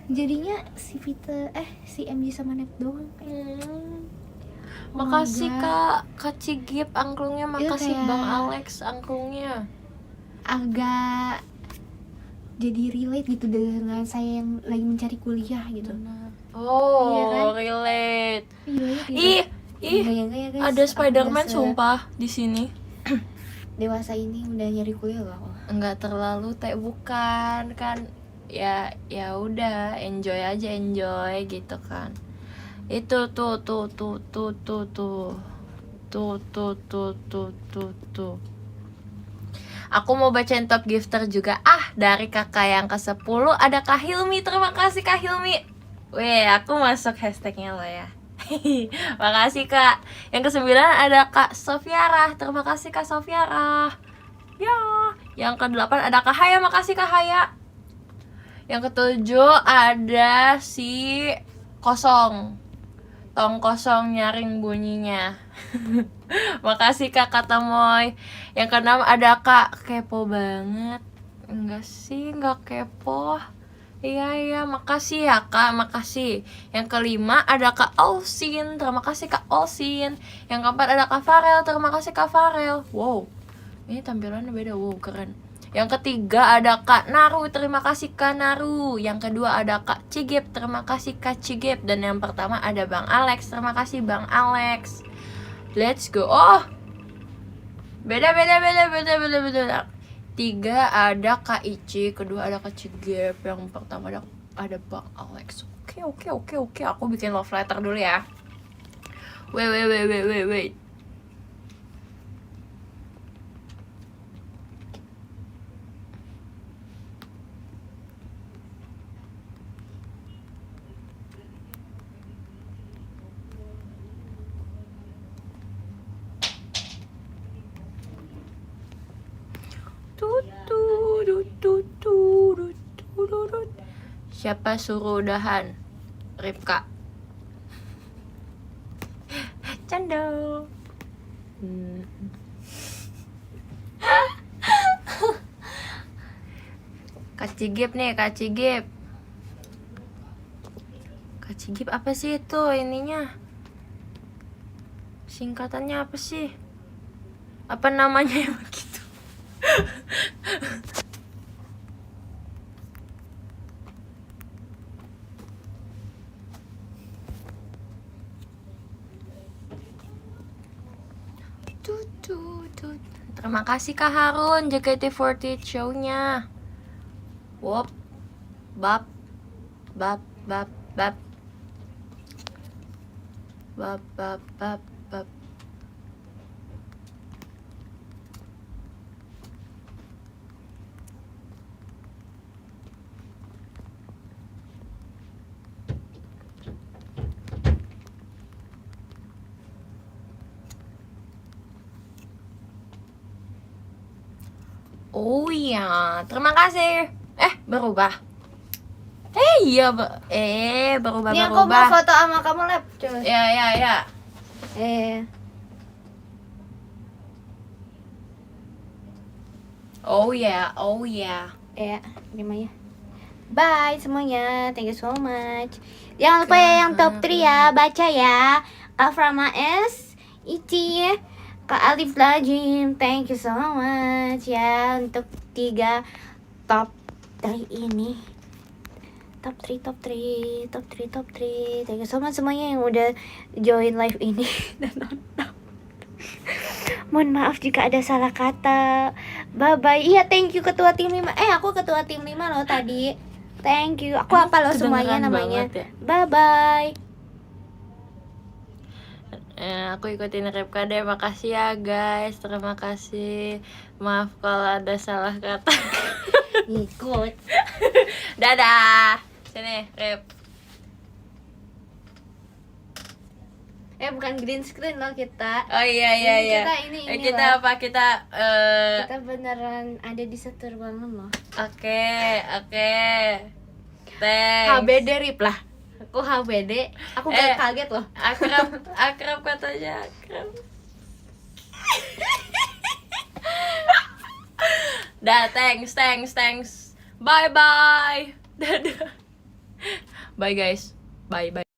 jadinya si Peter si MJ sama Ned doang. Oh Makasih my God. Kak Cigip angklungnya, makasih kayak- Bang Alex angklungnya. Agak jadi relate gitu dengan saya yang lagi mencari kuliah gitu. Oh, Iya kan? relate. Iya, Ih, Enggak ya, guys. ada Aku Spider-Man udah sumpah di sini. dewasa ini udah nyari kuliah loh aku. Enggak terlalu bukan kan, ya udah enjoy aja, enjoy gitu kan. Itu tuh aku mau bacain top gifter juga. Dari kakak yang ke-10 ada Kak Hilmi. Terima kasih Kak Hilmi. Weh, aku masuk hashtagnya lo ya. Makasih Kak. Yang ke-9 ada Kak Sofiara. Terima kasih Kak Sofiara. Ya. Yang ke-8 ada Kak Haya. Makasih Kak Haya. Yang ke-7 ada si Kosong. Tong kosong nyaring bunyinya. Makasih Kak Katamoy. Yang ke-6 ada Kak Kepo banget. Enggak sih, enggak kepo. Iya, makasih ya Kak, makasih. Yang ke-5 ada Kak Olsin. Terima kasih Kak Olsin. Yang ke-4 ada Kak Farel. Terima kasih Kak Farel. Wow, ini tampilannya beda, wow keren. Yang ketiga ada Kak Naru. Terima kasih Kak Naru. Yang kedua ada Kak Cigip. Terima kasih Kak Cigip. Dan yang pertama ada Bang Alex. Terima kasih Bang Alex. Let's go. Oh, beda. 3 ada Kak Ici, kedua ada Kak Cigip, yang pertama ada Bang Alex. Oke. Aku bikin love letter dulu ya. Wait. Siapa suruh udahan? Ripka. Canda. Kak Cigip nih, Kak Cigip. Kak Cigip apa sih itu ininya? Singkatannya apa sih? Apa namanya yang begitu? Terima kasih Kak Harun, JKT48 show-nya. Wop, bab. Oh iya, terima kasih. Berubah. Iya, berubah. Nih aku mau foto sama kamu, Lep. Coba. Ya. Oh ya. Terima ya. Bye semuanya, thank you so much. Jangan lupa ya yang top 3 ya, baca ya. Kak Frama S, Ici, Kak Alif Lajim, thank you so much ya untuk 3 top 3 ini. Top 3. Thank you so much semuanya yang udah join live ini dan nonton. Mohon maaf jika ada salah kata. Bye bye. Iya, thank you ketua tim 5. Aku ketua tim 5 loh tadi. Thank you. Aku apa loh semuanya namanya. Ya? Bye bye. Aku ikutin Ripka deh. Makasih ya guys. Terima kasih. Maaf kalau ada salah kata. Ikut. Dadah. Sini, Rip. Bukan green screen loh kita. Oh iya. Kita ini kita lah. apa? Kita Kita beneran ada di satu ruangan loh. Oke. Thanks. HBD Rip lah. Aku HBD. Aku gak kaget loh. Akrab katanya akrab. Dah, thanks. Bye. Dadah. Bye guys. Bye.